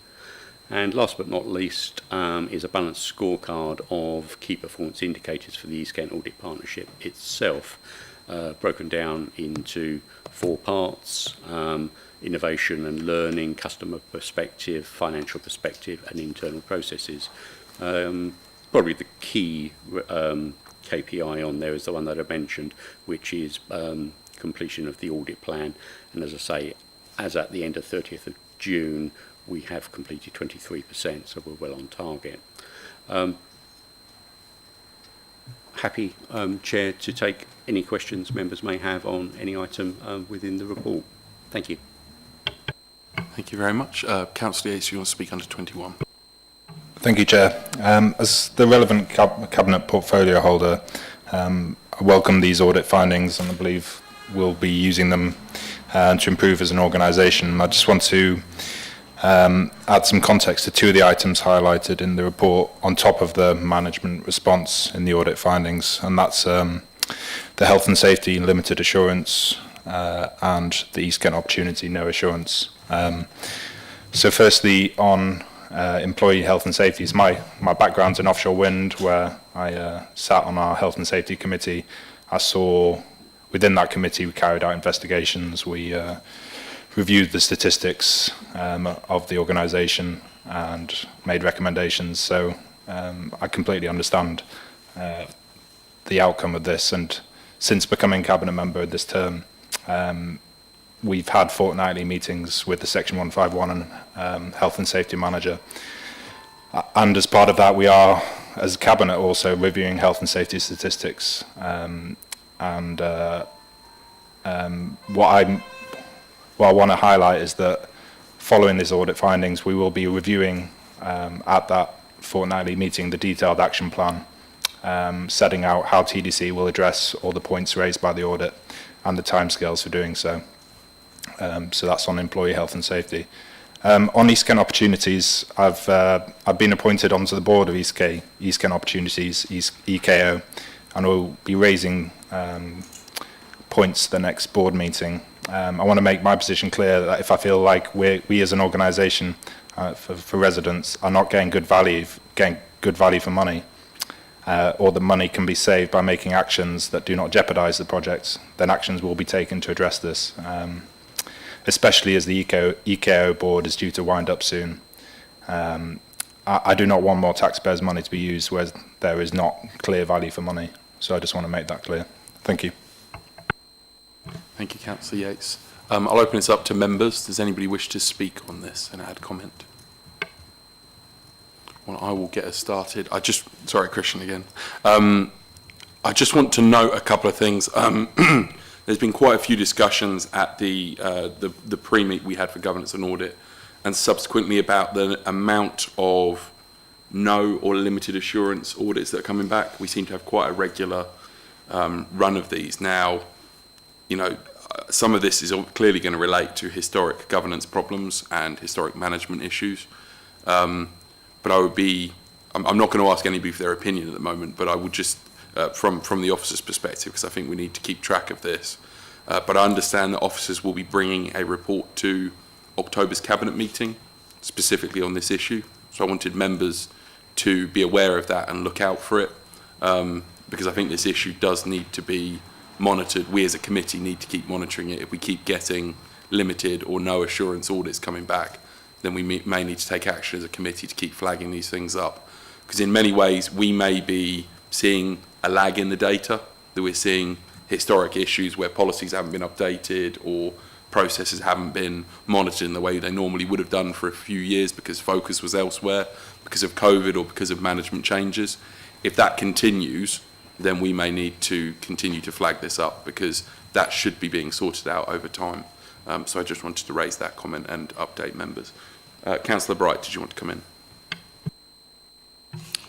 And last but not least is a balanced scorecard of key performance indicators for the East Kent Audit Partnership itself, broken down into 4 parts: innovation and learning, customer perspective, financial perspective and internal processes. Probably the key KPI on there is the one that I mentioned, which is completion of the audit plan. And as I say, as at the end of 30th of June, we have completed 23%, so we're well on target. Happy, Chair, to take any questions members may have on any item within the report. Thank you. Thank you very much. Councillor Yates, you want to speak under 21? Thank you, Chair. As the relevant cabinet portfolio holder, I welcome these audit findings and I believe we'll be using them to improve as an organisation. I just want to add some context to 2 of the items highlighted in the report on top of the management response in the audit findings, and that's the health and safety and limited assurance and the East Kent opportunity, no assurance. So firstly, on employee health and safety, my background's in offshore wind, where I sat on our health and safety committee. I saw within that committee we carried out investigations, we reviewed the statistics of the organisation and made recommendations. So I completely understand the outcome of this, and since becoming cabinet member this term, we've had fortnightly meetings with the Section 151 and health and safety manager. And as part of that, we are, as cabinet, also reviewing health and safety statistics. What I want to highlight is that following these audit findings, we will be reviewing at that fortnightly meeting the detailed action plan, setting out how TDC will address all the points raised by the audit and the timescales for doing so. So that's on employee health and safety. On East Kent Opportunities, I've been appointed onto the board of East Kent Opportunities, EKO, and we'll be raising points at the next board meeting. I want to make my position clear that if I feel like we as an organisation for residents are not getting good value for money, or the money can be saved by making actions that do not jeopardise the projects, then actions will be taken to address this. Especially as the EKO board is due to wind up soon. I do not want more taxpayers' money to be used where there is not clear value for money. So I just want to make that clear. Thank you. Thank you, Councillor Yates. I'll open this up to members. Does anybody wish to speak on this and add comment? Well, I will get us started. Sorry, Christian again. I just want to note a couple of things. There's been quite a few discussions at the pre-meet we had for governance and audit, and subsequently about the amount of no or limited assurance audits that are coming back. We seem to have quite a regular run of these. Now, some of this is clearly going to relate to historic governance problems and historic management issues. But I'm not going to ask anybody for their opinion at the moment, but I would just, from the officers' perspective, because I think we need to keep track of this. But I understand that officers will be bringing a report to October's cabinet meeting, specifically on this issue. So I wanted members to be aware of that and look out for it, because I think this issue does need to be monitored. We as a committee need to keep monitoring it. If we keep getting limited or no assurance audits coming back, then we may need to take action as a committee to keep flagging these things up. Because in many ways, we may be seeing a lag in the data, that we're seeing historic issues where policies haven't been updated or processes haven't been monitored in the way they normally would have done for a few years because focus was elsewhere, because of COVID or because of management changes. If that continues, then we may need to continue to flag this up, because that should be being sorted out over time. So I just wanted to raise that comment and update members. Councillor Bright, did you want to come in?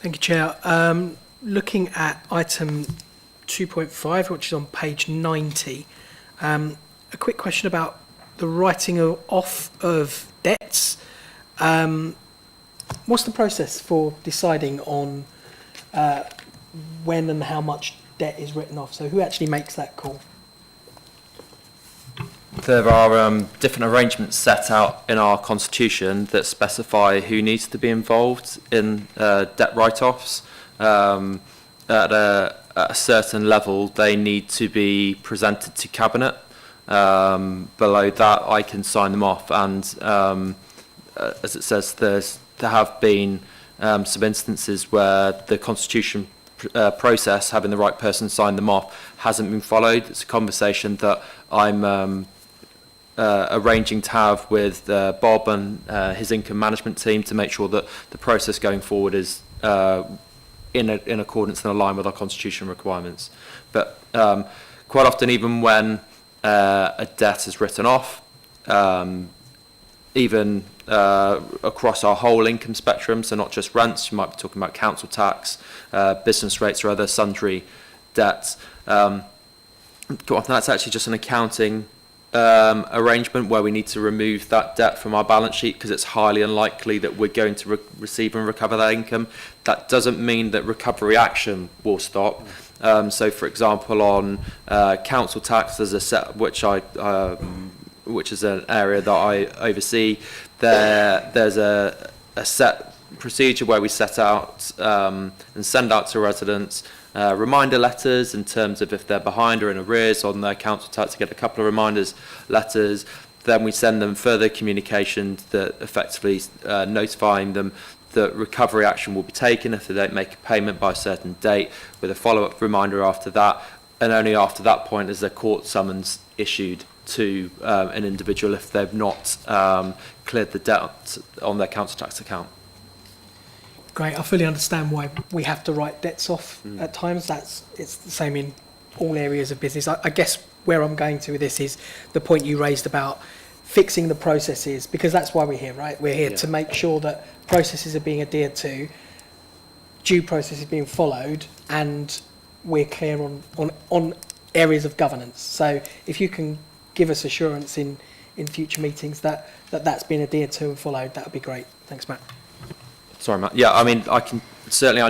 Thank you, Chair. Looking at item 2.5, which is on page 90, a quick question about the writing off of debts. What's the process for deciding on when and how much debt is written off? So who actually makes that call? There are different arrangements set out in our constitution that specify who needs to be involved in debt write-offs. At a certain level, they need to be presented to cabinet. Below that, I can sign them off, and as it says, there have been some instances where the constitution process, having the right person sign them off, hasn't been followed. It's a conversation that I'm arranging to have with Bob and his income management team to make sure that the process going forward is in accordance and aligned with our constitution requirements. But quite often, even when a debt is written off, even across our whole income spectrum, so not just rents, you might be talking about council tax, business rates or other sundry debts. Quite often that's actually just an accounting arrangement where we need to remove that debt from our balance sheet because it's highly unlikely that we're going to receive and recover that income. That doesn't mean that recovery action will stop. So, for example, on council tax, there's a set which is an area that I oversee. There's a set procedure where we set out and send out to residents reminder letters in terms of if they're behind or in arrears on their council tax, to get a couple of reminders letters. Then we send them further communication that effectively notifying them that recovery action will be taken if they don't make a payment by a certain date, with a follow-up reminder after that. And only after that point is a court summons issued to an individual if they've not cleared the debt on their council tax account. Great. I fully understand why we have to write debts off at times. It's the same in all areas of business. I guess where I'm going to with this is the point you raised about fixing the processes, because that's why we're here, right? We're here to make sure that processes are being adhered to, due process is being followed, and we're clear on areas of governance. So if you can give us assurance in future meetings that that's been adhered to and followed, that would be great. Thanks, Matt. Sorry, Matt. Yeah, I mean, I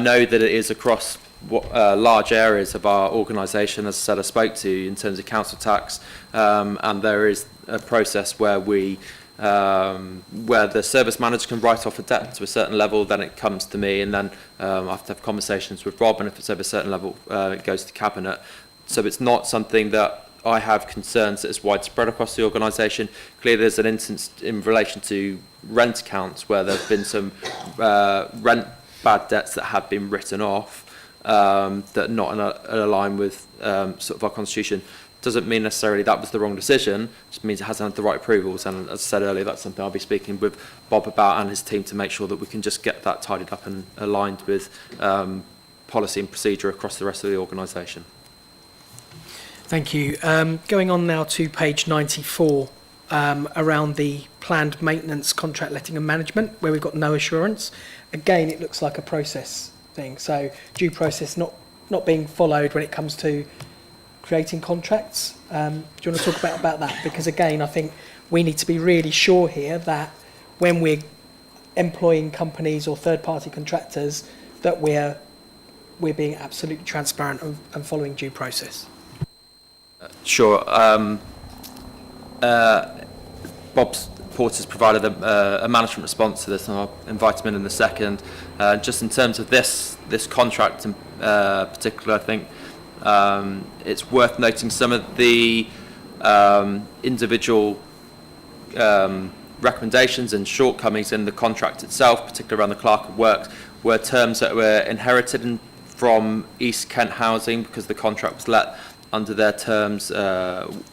know that it is across large areas of our organisation, as I said, I spoke to in terms of council tax, and there is a process where where the service manager can write off a debt to a certain level, then it comes to me, and then I have to have conversations with Rob, and if it's over a certain level, it goes to Cabinet. So it's not something that I have concerns that is widespread across the organisation. Clearly, there's an instance in relation to rent accounts where there have been some rent bad debts that have been written off that are not in line with sort of our constitution. Doesn't mean necessarily that was the wrong decision, just means it hasn't had the right approvals. And as I said earlier, that's something I'll be speaking with Bob about and his team to make sure that we can just get that tidied up and aligned with policy and procedure across the rest of the organisation. Thank you. Going on now to page 94, around the planned maintenance, contract letting and management, where we've got no assurance. Again, it looks like a process thing. So due process not being followed when it comes to creating contracts. Do you want to talk about that? Because again, I think we need to be really sure here that when we're employing companies or third-party contractors, that we're being absolutely transparent and following due process. Sure. Bob Porter's provided a management response to this, and I'll invite him in a second. Just in terms of this contract in particular, I think it's worth noting some of the individual recommendations and shortcomings in the contract itself, particularly around the clerk of works, were terms that were inherited from East Kent Housing because the contract was let under their terms and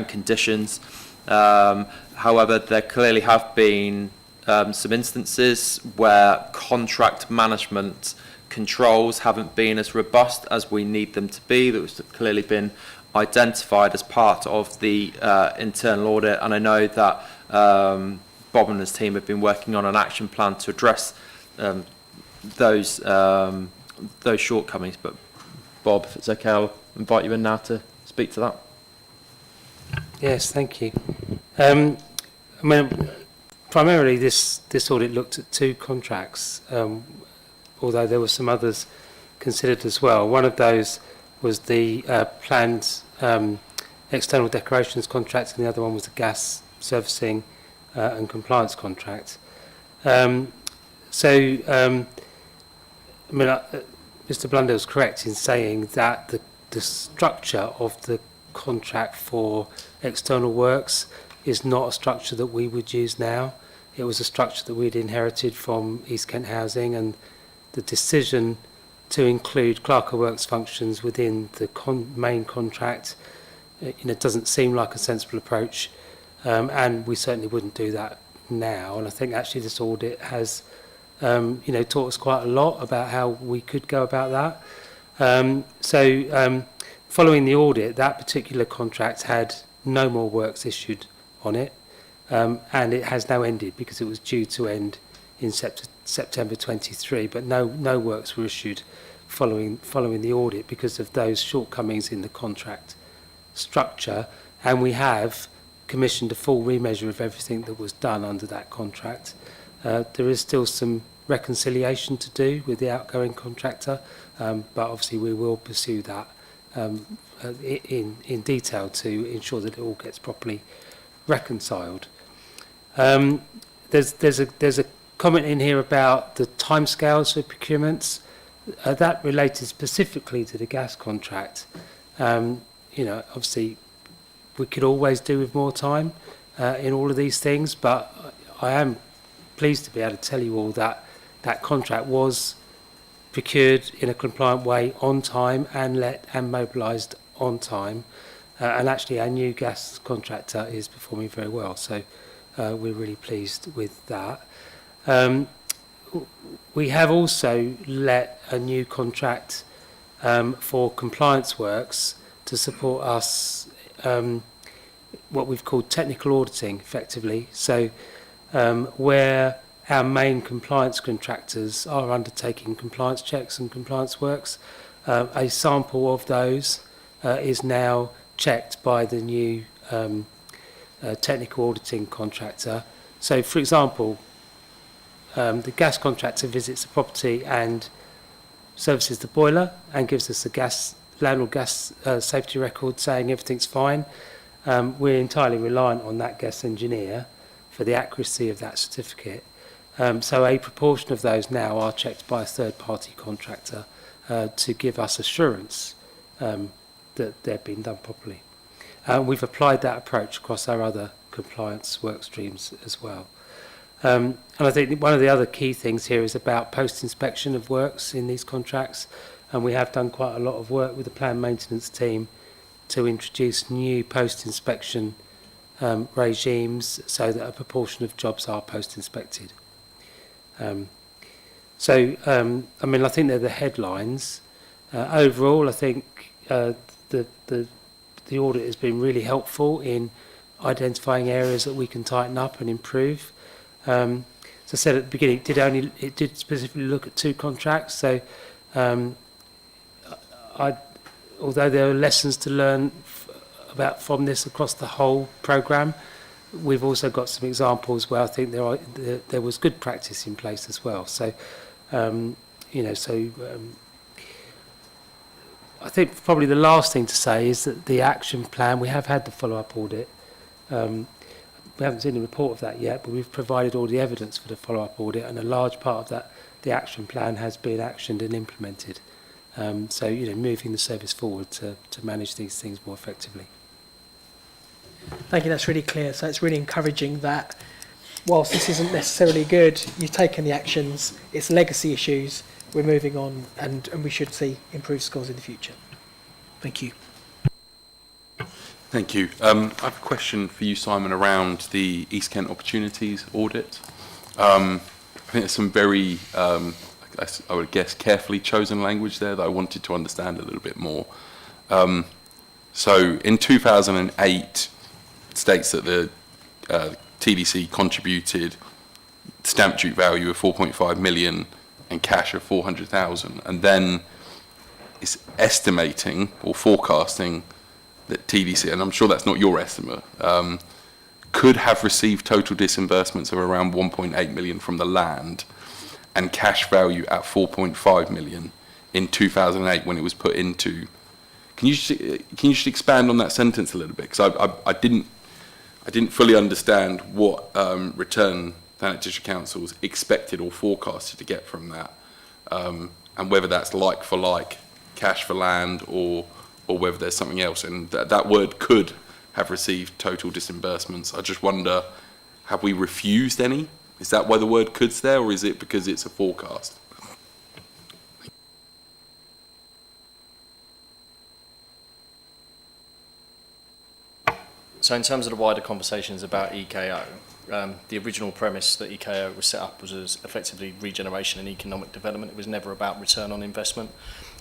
conditions. However, there clearly have been some instances where contract management controls haven't been as robust as we need them to be. That was clearly been identified as part of the internal audit, and I know that Bob and his team have been working on an action plan to address those shortcomings. But Bob, if it's okay, I'll invite you in now to speak to that. Yes, thank you. I mean, primarily this audit looked at two contracts, although there were some others considered as well. One of those was the planned external decorations contract, and the other one was the gas servicing and compliance contract. I mean, Mr. Blundell is correct in saying that the structure of the contract for external works is not a structure that we would use now. It was a structure that we'd inherited from East Kent Housing, and the decision to include clerk of works functions within the main contract doesn't seem like a sensible approach, and we certainly wouldn't do that now. And I think actually this audit has taught us quite a lot about how we could go about that. Following the audit, that particular contract had no more works issued on it, and it has now ended because it was due to end in September 23, but no works were issued following the audit because of those shortcomings in the contract structure, and we have commissioned a full remeasure of everything that was done under that contract. There is still some reconciliation to do with the outgoing contractor, but obviously we will pursue that in detail to ensure that it all gets properly reconciled. There's a comment in here about the timescales for procurements. That related specifically to the gas contract. Obviously we could always do with more time in all of these things, but I am pleased to be able to tell you all that that contract was procured in a compliant way on time and mobilised on time. And actually our new gas contractor is performing very well. So we're really pleased with that. We have also let a new contract for compliance works to support us, what we've called technical auditing, effectively. So where our main compliance contractors are undertaking compliance checks and compliance works, a sample of those is now checked by the new technical auditing contractor. So, for example, the gas contractor visits the property and services the boiler and gives us the landlord gas safety record saying everything's fine. We're entirely reliant on that gas engineer for the accuracy of that certificate. So a proportion of those now are checked by a third-party contractor to give us assurance that they've been done properly. We've applied that approach across our other compliance work streams as well. And I think one of the other key things here is about post-inspection of works in these contracts, and we have done quite a lot of work with the planned maintenance team to introduce new post-inspection regimes so that a proportion of jobs are post-inspected. I think they're the headlines. Overall, I think the audit has been really helpful in identifying areas that we can tighten up and improve. As I said at the beginning, it did specifically look at 2 contracts. So, although there are lessons to learn from this across the whole programme, we've also got some examples where I think there was good practice in place as well. So, I think probably the last thing to say is that the action plan, we have had the follow-up audit. We haven't seen the report of that yet, but we've provided all the evidence for the follow-up audit, and a large part of that, the action plan, has been actioned and implemented. Moving the service forward to manage these things more effectively. Thank you, that's really clear. So it's really encouraging that whilst this isn't necessarily good, you've taken the actions, it's legacy issues, we're moving on, and we should see improved scores in the future. Thank you. Thank you. I have a question for you, Simon, around the East Kent Opportunities audit. I think there's some very, I would guess, carefully chosen language there that I wanted to understand a little bit more. So in 2008, it states that the TDC contributed stamp duty value of 4.5 million and cash of 400,000, and then it's estimating or forecasting that TDC, and I'm sure that's not your estimate, could have received total disbursements of around 1.8 million from the land and cash value at 4.5 million in 2008 when it was put into. Can you just expand on that sentence a little bit? Because I didn't fully understand what return Thanet District Council's expected or forecasted to get from that, and whether that's like for like cash for land or whether there's something else. And that word could have received total disbursements. I just wonder, have we refused any? Is that why the word could's there, or is it because it's a forecast? So in terms of the wider conversations about EKO, the original premise that EKO was set up was as effectively regeneration and economic development. It was never about return on investment.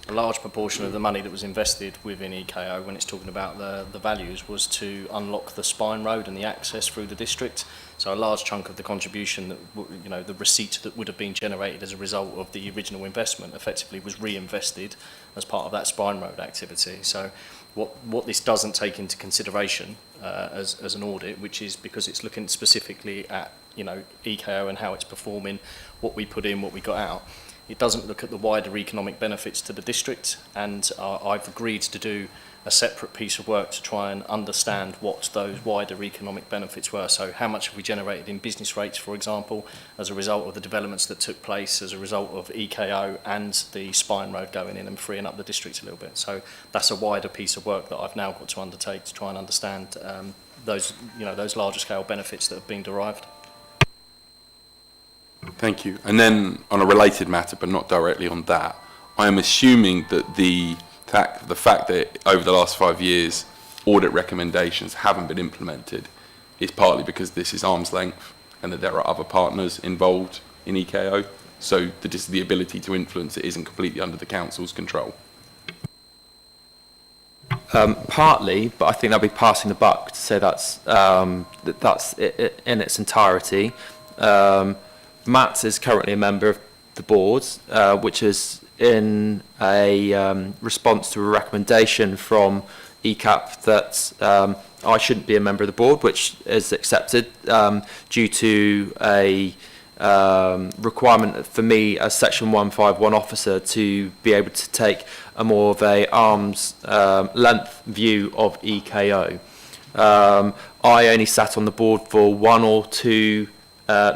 A large proportion of the money that was invested within EKO, when it's talking about the values, was to unlock the spine road and the access through the district. So a large chunk of the contribution, that the receipt that would have been generated as a result of the original investment effectively was reinvested as part of that spine road activity. So what this doesn't take into consideration as an audit, which is because it's looking specifically at EKO and how it's performing, what we put in, what we got out, It doesn't look at the wider economic benefits to the district, and I've agreed to do a separate piece of work to try and understand what those wider economic benefits were. So how much have we generated in business rates, for example, as a result of the developments that took place, as a result of EKO and the Spine Road going in and freeing up the district a little bit. So that's a wider piece of work that I've now got to undertake to try and understand those larger scale benefits that have been derived. Thank you. And then on a related matter, but not directly on that, I am assuming that the fact that over the last 5 years audit recommendations haven't been implemented is partly because this is arm's length and that there are other partners involved in EKO. So the ability to influence it isn't completely under the council's control. Partly, but I think that'll be passing the buck to say that's it in its entirety. Matt is currently a member of the board, which is in a response to a recommendation from ECAP that I shouldn't be a member of the board, which is accepted due to a requirement for me as Section 151 officer to be able to take a more of a arm's length view of EKO. I only sat on the board for 1 or 2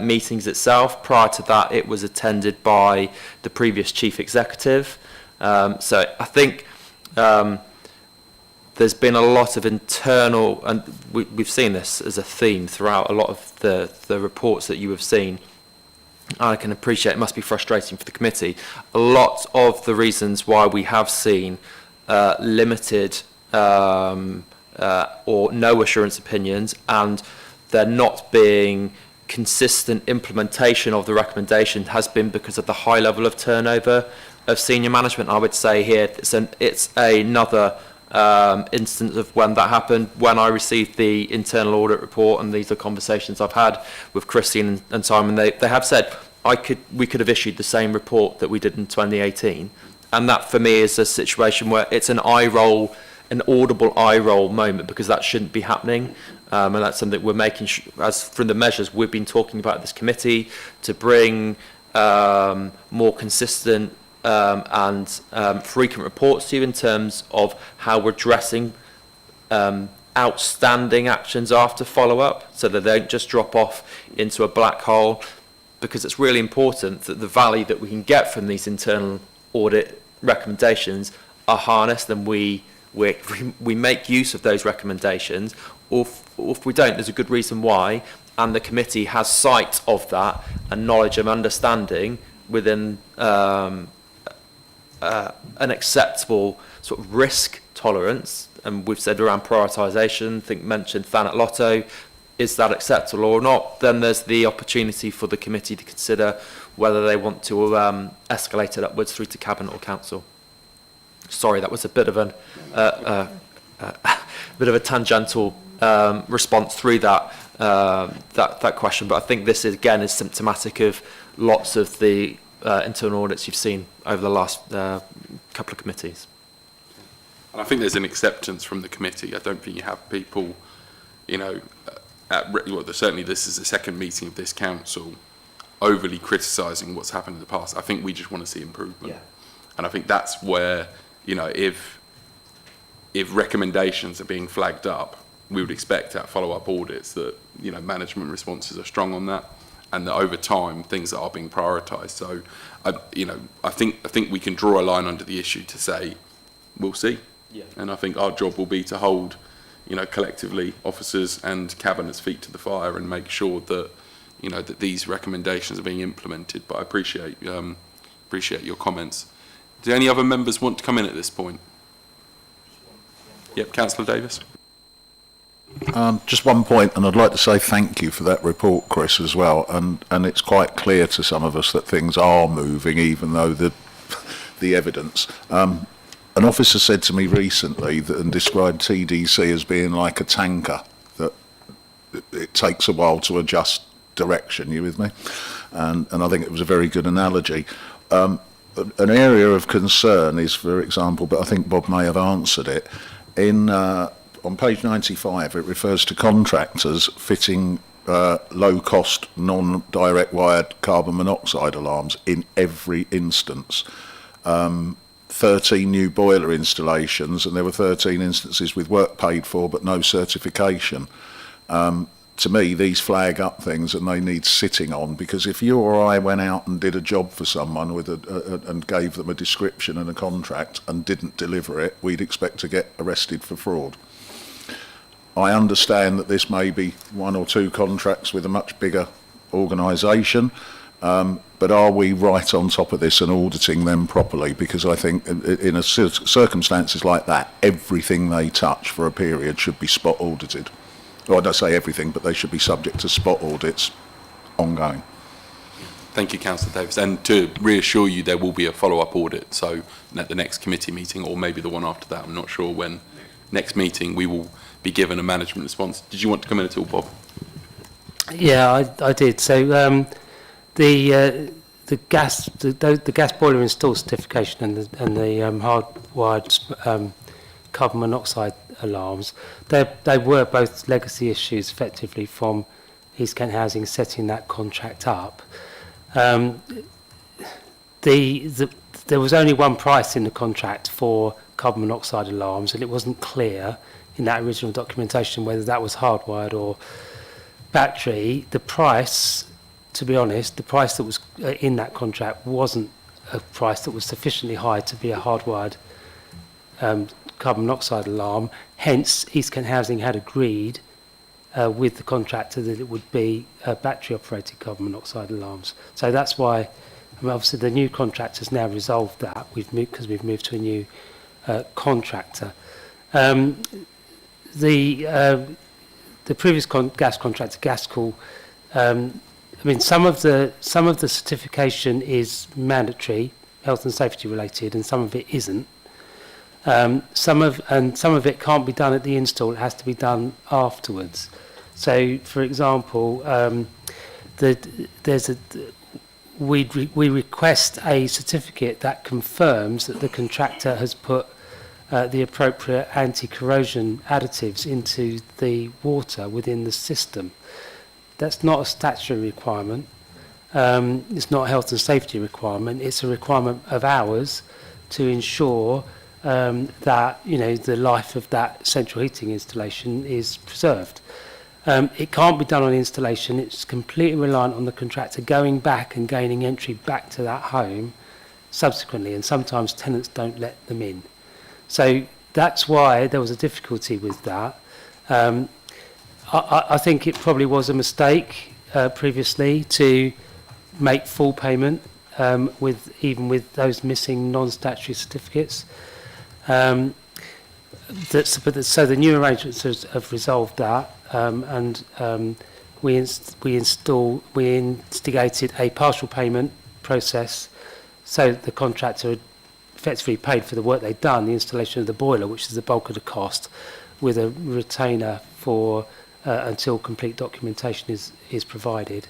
meetings itself. Prior to that, it was attended by the previous chief executive. So I think there's been a lot of internal, and we've seen this as a theme throughout a lot of the reports that you have seen. I can appreciate it must be frustrating for the committee. A lot of the reasons why we have seen limited or no assurance opinions, and there not being consistent implementation of the recommendation, has been because of the high level of turnover of senior management. I would say here it's another instance of when that happened. When I received the internal audit report, and these are conversations I've had with Christine and Simon, they have said we could have issued the same report that we did in 2018, and that for me is a situation where it's an eye roll, an audible eye roll moment, because that shouldn't be happening. And that's something we're making, as from the measures we've been talking about at this committee, to bring more consistent and frequent reports to you in terms of how we're addressing outstanding actions after follow-up, so that they don't just drop off into a black hole, because it's really important that the value that we can get from these internal audit recommendations are harnessed, and we make use of those recommendations. Or if we don't, there's a good reason why, and the committee has sight of that and knowledge and understanding within an acceptable sort of risk tolerance. And we've said around prioritisation, I think mentioned Thanet Lotto, is that acceptable or not? Then there's the opportunity for the committee to consider whether they want to escalate it upwards through to Cabinet or Council. Sorry, that was a bit of a tangential response through that question, but I think this is, again, is symptomatic of lots of the internal audits you've seen over the last couple of committees. And I think there's an acceptance from the committee. I don't think you have people, certainly this is the second meeting of this council, overly criticising what's happened in the past. I think we just want to see improvement. Yeah. And I think that's where, if recommendations are being flagged up, we would expect at follow-up audits that, management responses are strong on that, and that over time things are being prioritised. So, I think we can draw a line under the issue to say, we'll see. Yeah. And I think our job will be to hold, collectively, officers and cabinet's feet to the fire and make sure that, that these recommendations are being implemented. But I appreciate your comments. Do any other members want to come in at this point? Yep, Councillor Davis. Just one point, and I'd like to say thank you for that report, Chris, as well. And it's quite clear to some of us that things are moving, even though the evidence. An officer said to me recently and described TDC as being like a tanker, that it takes a while to adjust direction. You with me? And I think it was a very good analogy. An area of concern is, for example, but I think Bob may have answered it, on page 95, it refers to contractors fitting low-cost, non-direct wired carbon monoxide alarms in every instance. 13 new boiler installations, and there were 13 instances with work paid for but no certification. To me, these flag up things and they need sitting on, because if you or I went out and did a job for someone with and gave them a description and a contract and didn't deliver it, we'd expect to get arrested for fraud. I understand that this may be one or two contracts with a much bigger organisation, but are we right on top of this and auditing them properly? Because I think in circumstances like that, everything they touch for a period should be spot audited. Well, I don't say everything, but they should be subject to spot audits ongoing. Thank you, Councillor Davis. And to reassure you, there will be a follow-up audit. So at the next committee meeting, or maybe the one after that, I'm not sure when, next meeting, we will be given a management response. Did you want to come in at all, Bob? Yeah, I did. So the gas boiler install certification and the hardwired carbon monoxide alarms, they were both legacy issues effectively from East Kent Housing setting that contract up. There was only one price in the contract for carbon monoxide alarms, and it wasn't clear in that original documentation whether that was hardwired or battery. The price, to be honest, the price that was in that contract wasn't a price that was sufficiently high to be a hardwired carbon monoxide alarm. Hence, East Kent Housing had agreed with the contractor that it would be battery-operated carbon monoxide alarms. So that's why, I mean, obviously, the new contractor has now resolved that. Because we've moved to a new contractor. The previous gas contractor, Gascall, I mean, some of the certification is mandatory, health and safety related, and some of it isn't. Some of it can't be done at the install; it has to be done afterwards. So, for example, we request a certificate that confirms that the contractor has put the appropriate anti-corrosion additives into the water within the system. That's not a statutory requirement. It's not a health and safety requirement. It's a requirement of ours to ensure that, you know, the life of that central heating installation is preserved. It can't be done on installation. It's completely reliant on the contractor going back and gaining entry back to that home subsequently, and sometimes tenants don't let them in. So that's why there was a difficulty with that. I think it probably was a mistake previously to make full payment even with those missing non-statutory certificates. So the new arrangements have resolved that, and we instigated a partial payment process, so the contractor had effectively paid for the work they'd done, the installation of the boiler, which is the bulk of the cost, with a retainer for until complete documentation is provided.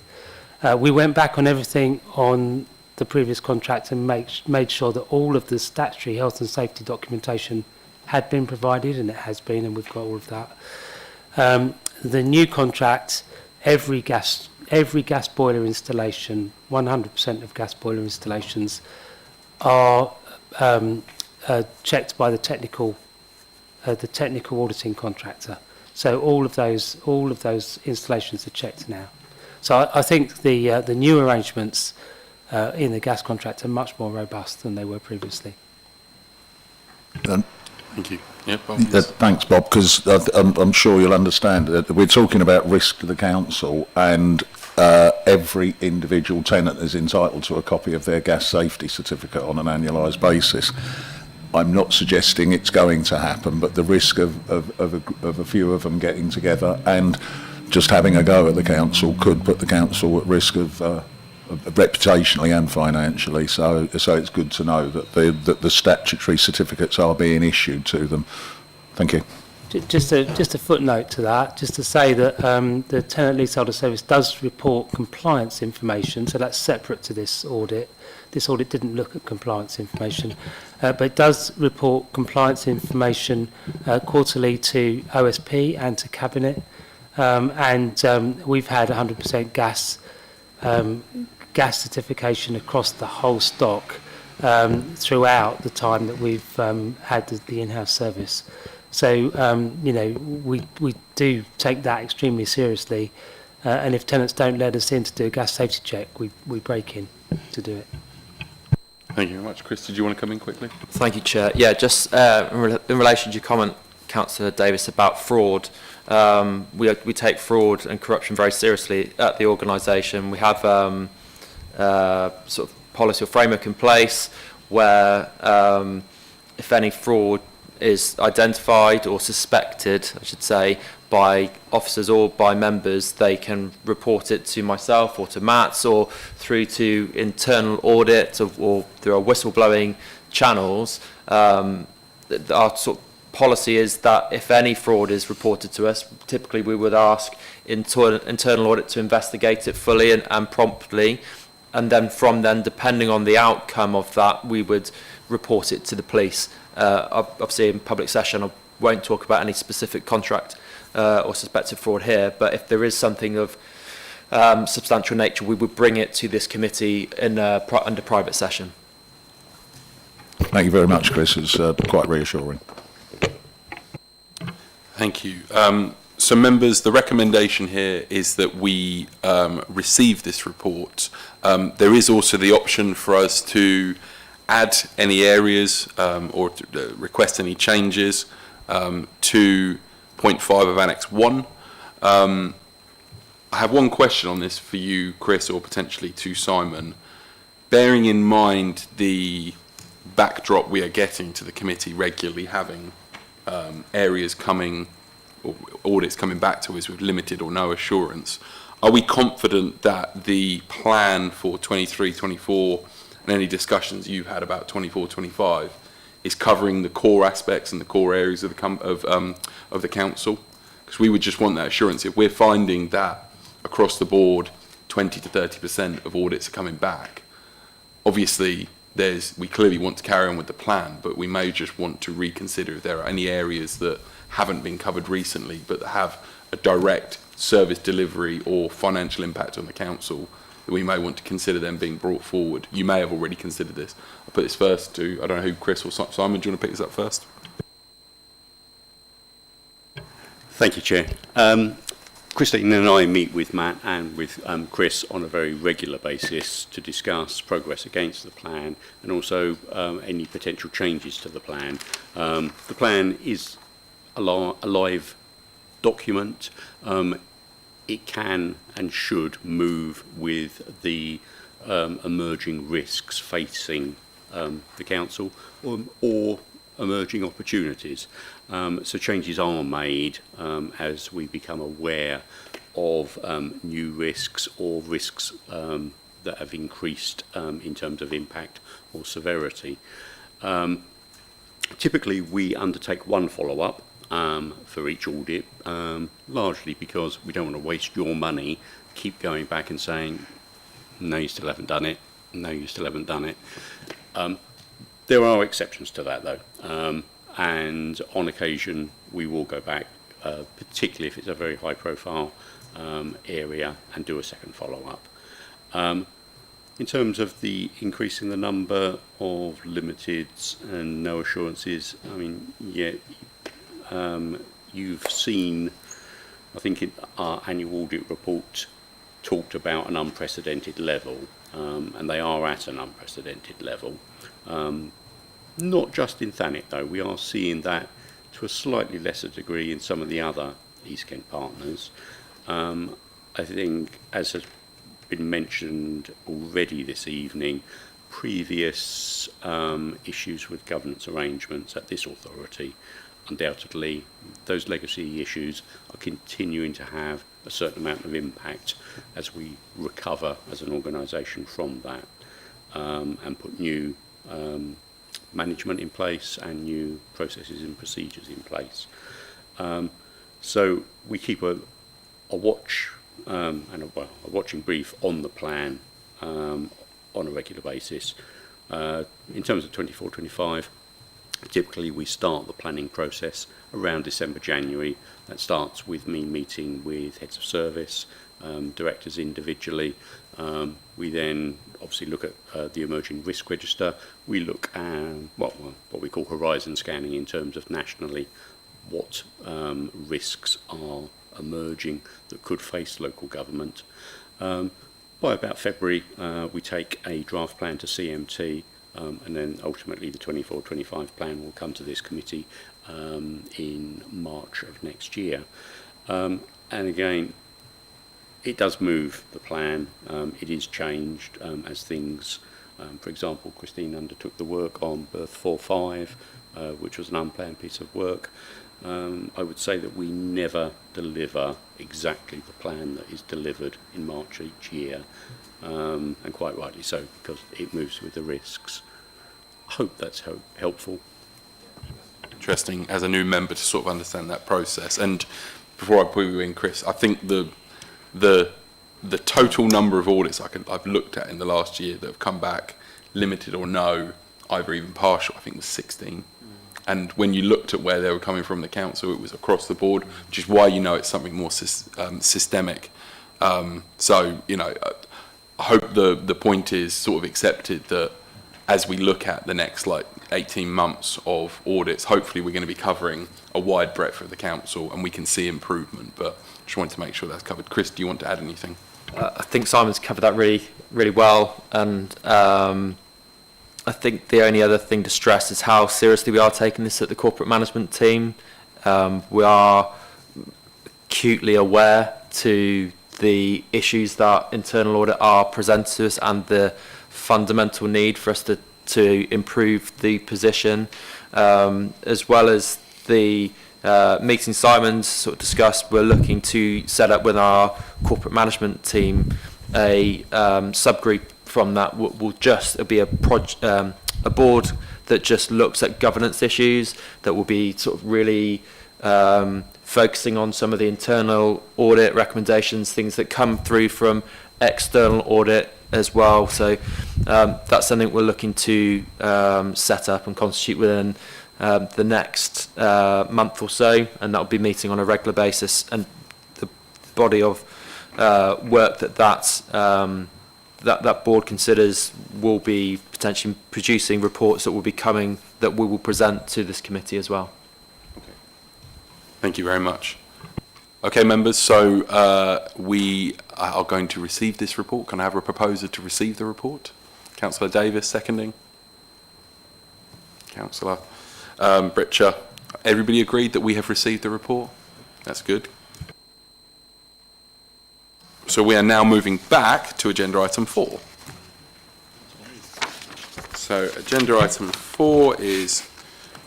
We went back on everything on the previous contract and made sure that all of the statutory health and safety documentation had been provided, and it has been, and we've got all of that. The new contract, every gas boiler installation, 100% of gas boiler installations are checked by the technical auditing contractor. So all of those installations are checked now. So I think the new arrangements in the gas contract are much more robust than they were previously. Thank you. Yeah, Bob. Thanks, Bob, because I'm sure you'll understand that we're talking about risk to the council, and every individual tenant is entitled to a copy of their gas safety certificate on an annualised basis. I'm not suggesting it's going to happen, but the risk of a few of them getting together and just having a go at the council could put the council at risk of reputationally and financially. So it's good to know that the statutory certificates are being issued to them. Thank you. Just a footnote to that, just to say that the Tenant Leaseholder Service does report compliance information, so that's separate to this audit. This audit didn't look at compliance information, but it does report compliance information quarterly to OSP and to Cabinet. we've had 100% gas certification across the whole stock throughout the time that we've had the in-house service. So, you know, we do take that extremely seriously, and if tenants don't let us in to do a gas safety check, we break in to do it. Thank you very much. Chris, did you want to come in quickly? Thank you, Chair. Yeah, just in relation to your comment, Councillor Davis, about fraud, we take fraud and corruption very seriously at the organisation. We have sort of policy or framework in place where if any fraud is identified or suspected, I should say, by officers or by members, they can report it to myself or to Matt's or through to internal audit or through our whistleblowing channels. Our sort of policy is that if any fraud is reported to us, typically we would ask internal audit to investigate it fully and promptly, and then depending on the outcome of that, we would report it to the police. Obviously in public session I won't talk about any specific contract or suspected fraud here, but if there is something of substantial nature, we would bring it to this committee in under private session. Thank you very much, Chris. It's quite reassuring. Thank you. So members, the recommendation here is that we receive this report. There is also the option for us to add any areas or to request any changes to point 5 of Annex 1. I have one question on this for you, Chris, or potentially to Simon. Bearing in mind the backdrop we are getting to the committee regularly having areas coming, or audits coming back to us with limited or no assurance, are we confident that the plan for 23-24 and any discussions you've had about 24-25 is covering the core aspects and the core areas of the council? Because we would just want that assurance. If we're finding that across the board 20 to 30% of audits are coming back, obviously we clearly want to carry on with the plan, but we may just want to reconsider if there are any areas that haven't been covered recently but that have a direct service delivery or financial impact on the council, that we may want to consider them being brought forward. You may have already considered this. I'll put this first to, I don't know who, Chris or Simon, do you want to pick this up first? Thank you, Chair. Christine and I meet with Matt and with Chris on a very regular basis to discuss progress against the plan and also any potential changes to the plan. The plan is a live document. It can and should move with the emerging risks facing the council or emerging opportunities. So changes are made as we become aware of new risks or risks that have increased in terms of impact or severity. Typically we undertake one follow-up for each audit, largely because we don't want to waste your money, keep going back and saying, no, you still haven't done it, no, you still haven't done it. There are exceptions to that though, and on occasion we will go back, particularly if it's a very high profile area, and do a second follow-up. In terms of the increase in the number of limiteds and no assurances, I mean, yeah, you've seen, I think in our annual audit report talked about an unprecedented level, and they are at an unprecedented level. Not just in Thanet though, we are seeing that to a slightly lesser degree in some of the other East Kent partners. I think, as has been mentioned already this evening, previous issues with governance arrangements at this authority, undoubtedly those legacy issues are continuing to have a certain amount of impact as we recover as an organisation from that, and put new management in place and new processes and procedures in place. So we keep a watch and a watching brief on the plan on a regular basis. In terms of 24-25, Typically, we start the planning process around December, January. That starts with me meeting with heads of service, directors individually. We then obviously look at the emerging risk register. We look at what we call horizon scanning in terms of nationally what risks are emerging that could face local government. By about February, we take a draft plan to CMT, and then ultimately the 24-25 plan will come to this committee in March of next year. And again, it does move the plan. It is changed as things, for example, Christine undertook the work on Birth 4-5, which was an unplanned piece of work. I would say that we never deliver exactly the plan that is delivered in March each year, and quite rightly so, because it moves with the risks. I hope that's helpful. Interesting as a new member to sort of understand that process. And before I put you in, Chris, I think the total number of audits I've looked at in the last year that have come back, limited or no, either even partial, I think was 16. And when you looked at where they were coming from the council, it was across the board, which is why you know it's something more systemic. So, you know, I hope the point is sort of accepted that as we look at the next 18 months of audits, hopefully we're going to be covering a wide breadth of the council and we can see improvement. But just wanted to make sure that's covered. Chris, do you want to add anything? I think Simon's covered that really well, and I think the only other thing to stress is how seriously we are taking this at the corporate management team. We are acutely aware to the issues that internal audit are presented to us and the fundamental need for us to improve the position, as well as the meeting Simon's sort of discussed. We're looking to set up with our corporate management team a subgroup from that. It'll be a board that just looks at governance issues, that will be sort of really focusing on some of the internal audit recommendations, things that come through from external audit as well. So that's something we're looking to set up and constitute within the next month or so, and that'll be meeting on a regular basis. And the body of work that board considers will be potentially producing reports that will be coming, that we will present to this committee as well. Okay. Thank you very much. Okay, members, so we are going to receive this report. Can I have a proposer to receive the report? Councillor Davis, seconding. Councillor Britcher. Everybody agreed that we have received the report? That's good. So we are now moving back to agenda item 4. So agenda item 4 is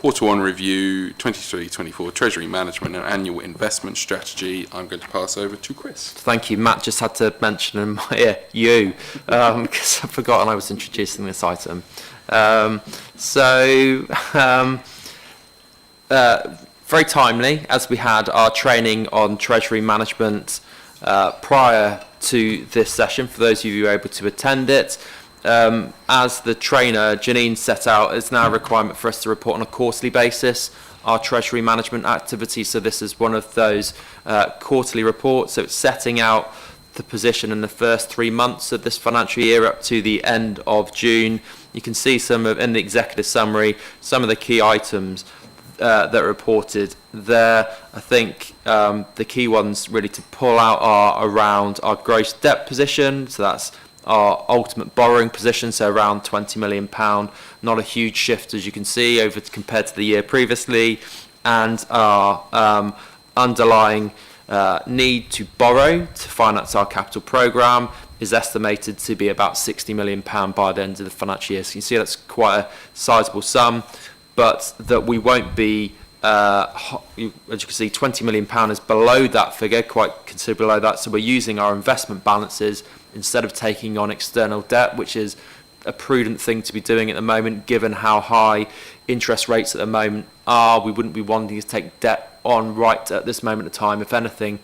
Q1 review 23-24 Treasury Management and Annual Investment Strategy. I'm going to pass over to Chris. Thank you. Matt just had to mention in my ear, you, because I've forgotten I was introducing this item. Very timely, as we had our training on Treasury Management prior to this session, for those of you who were able to attend it. As the trainer, Janine, set out, it's now a requirement for us to report on a quarterly basis our Treasury Management activity. So this is one of those quarterly reports. So it's setting out the position in the first 3 months of this financial year up to the end of June. You can see in the executive summary, some of the key items that are reported there. I think the key ones really to pull out are around our gross debt position. So that's our ultimate borrowing position, so around £20 million. Not a huge shift, as you can see, compared to the year previously. And our underlying need to borrow to finance our capital programme is estimated to be about £60 million by the end of the financial year. So you can see that's quite a sizable sum, but that we won't be, as you can see, £20 million is below that figure, quite considerably below that. So we're using our investment balances instead of taking on external debt, which is a prudent thing to be doing at the moment, given how high interest rates at the moment are. We wouldn't be wanting to take debt on right at this moment of time. If anything,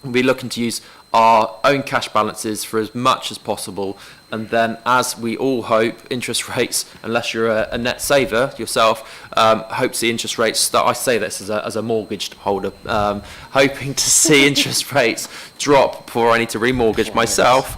we'll be looking to use our own cash balances for as much as possible, and then, as we all hope, interest rates, unless you're a net saver yourself, hopes the interest rates start. I say this as a mortgage holder, hoping to see interest rates drop before I need to remortgage myself.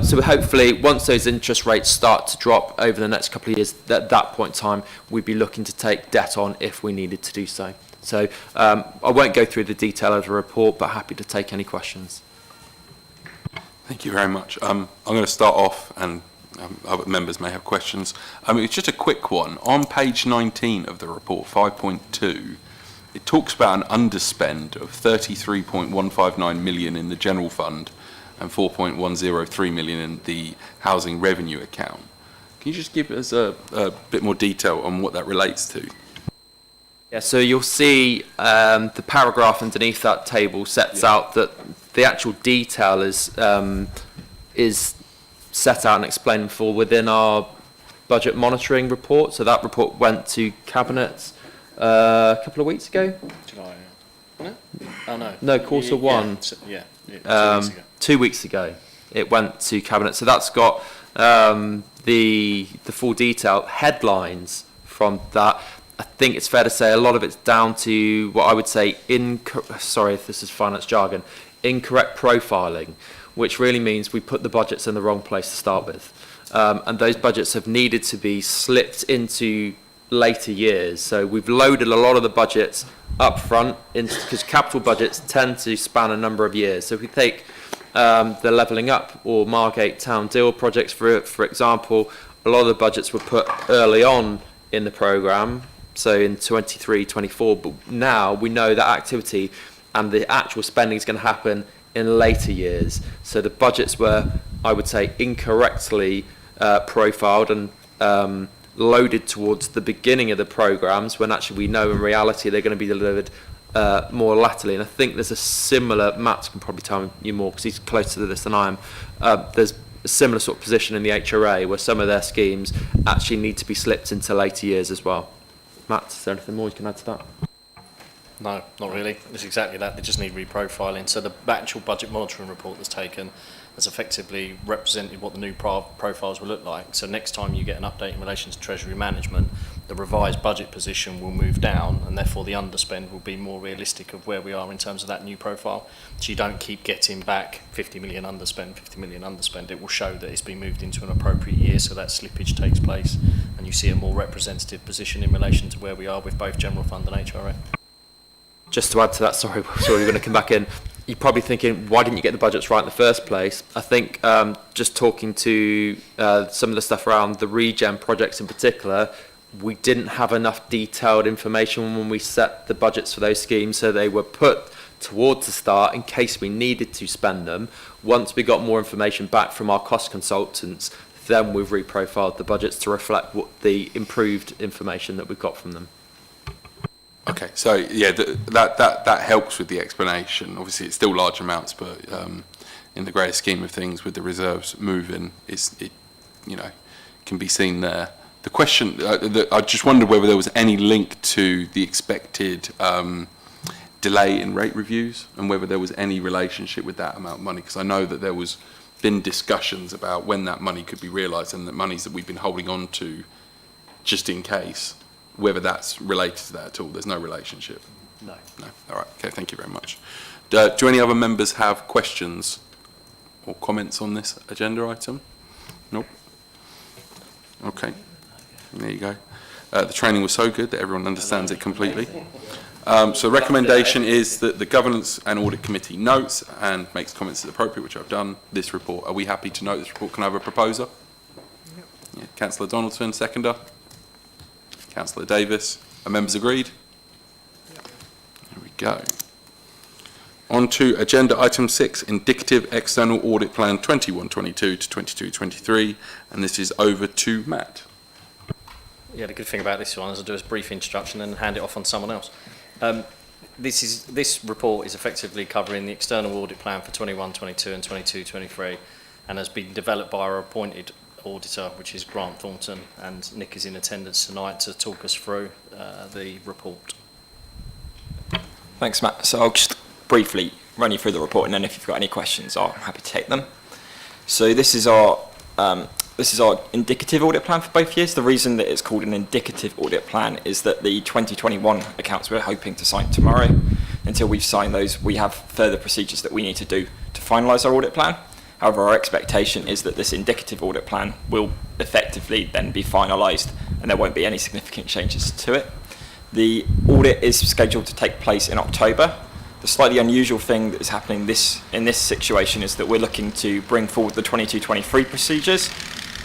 So hopefully, once those interest rates start to drop over the next couple of years, at that point in time, we'd be looking to take debt on if we needed to do so. So I won't go through the detail of the report, but happy to take any questions. Thank you very much. I'm going to start off, and other members may have questions. It's just a quick one. On page 19 of the report, 5.2, it talks about an underspend of 33.159 million in the general fund and 4.103 million in the housing revenue account. Can you just give us a bit more detail on what that relates to? Yeah, so you'll see the paragraph underneath that table sets out that the actual detail is set out and explained for within our budget monitoring report. So that report went to Cabinet a couple of weeks ago. July. No? Oh no. No, quarter one. Yeah. 2 weeks ago. 2 weeks ago, it went to Cabinet. So that's got the full detail headlines from that. I think it's fair to say a lot of it's down to what I would say, sorry if this is finance jargon, incorrect profiling, which really means we put the budgets in the wrong place to start with. And those budgets have needed to be slipped into later years. So we've loaded a lot of the budgets up front, because capital budgets tend to span a number of years. So if we take the Levelling Up or Margate Town Deal projects, for example, a lot of the budgets were put early on in the programme, so in 23, 24, but now we know that activity and the actual spending is going to happen in later years. So the budgets were, I would say, incorrectly profiled and loaded towards the beginning of the programmes, when actually we know in reality they're going to be delivered more latterly. And I think there's a similar, Matt can probably tell you more because he's closer to this than I am, there's a similar sort of position in the HRA where some of their schemes actually need to be slipped into later years as well. Matt, is there anything more you can add to that? No, not really. It's exactly that. They just need reprofiling. So the actual budget monitoring report that's taken has effectively represented what the new profiles will look like. So next time you get an update in relation to Treasury management, the revised budget position will move down, and therefore the underspend will be more realistic of where we are in terms of that new profile. So you don't keep getting back 50 million underspend, 50 million underspend. It will show that it's been moved into an appropriate year, so that slippage takes place, and you see a more representative position in relation to where we are with both General Fund and HRA. Just to add to that, sorry, we're going to come back in. You're probably thinking, why didn't you get the budgets right in the first place? I think just talking to some of the stuff around the regen projects in particular, we didn't have enough detailed information when we set the budgets for those schemes, so they were put towards the start in case we needed to spend them. Once we got more information back from our cost consultants, then we've reprofiled the budgets to reflect what the improved information that we've got from them. Okay, so yeah, that helps with the explanation. Obviously, it's still large amounts, but in the greater scheme of things, with the reserves moving, it can be seen there. The question, I just wondered whether there was any link to the expected delay in rate reviews, and whether there was any relationship with that amount of money, because I know that there was been discussions about when that money could be realised, and the monies that we've been holding on to just in case. Whether that's related to that at all. There's no relationship? No. No. All right. Okay, thank you very much. Do any other members have questions or comments on this agenda item? Nope. Okay. There you go. The training was so good that everyone understands it completely. So the recommendation is that the Governance and Audit Committee notes and makes comments as appropriate, which I've done, this report. Are we happy to note this report? Can I have a proposer? Yep. Yeah. Councillor Donaldson, seconder. Councillor Davis. Are members agreed? Yep. There we go. On to agenda item 6, indicative external audit plan 21-22 to 22-23, and this is over to Matt. Yeah, the good thing about this one is I'll do a brief introduction and hand it off on someone else. This report is effectively covering the external audit plan for 21-22 and 22-23, and has been developed by our appointed auditor, which is Grant Thornton, and Nick is in attendance tonight to talk us through the report. Thanks, Matt. So I'll just briefly run you through the report, and then if you've got any questions, I'm happy to take them. So this is our indicative audit plan for both years. The reason that it's called an indicative audit plan is that the 2021 accounts we're hoping to sign tomorrow. Until we've signed those, we have further procedures that we need to do to finalise our audit plan. However, our expectation is that this indicative audit plan will effectively then be finalised and there won't be any significant changes to it. The audit is scheduled to take place in October. The slightly unusual thing that is happening in this situation is that we're looking to bring forward the 22-23 procedures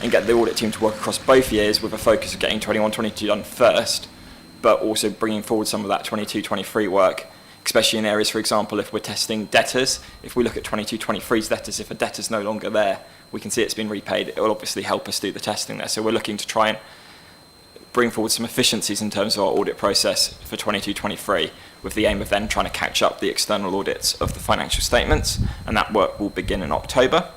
and get the audit team to work across both years with a focus of getting 21-22 done first, but also bringing forward some of that 22-23 work, especially in areas, for example, if we're testing debtors. If we look at 22-23's debtors, if a debtor's no longer there, we can see it's been repaid. It will obviously help us do the testing there. So we're looking to try and bring forward some efficiencies in terms of our audit process for 22-23, with the aim of then trying to catch up the external audits of the financial statements, and that work will begin in October.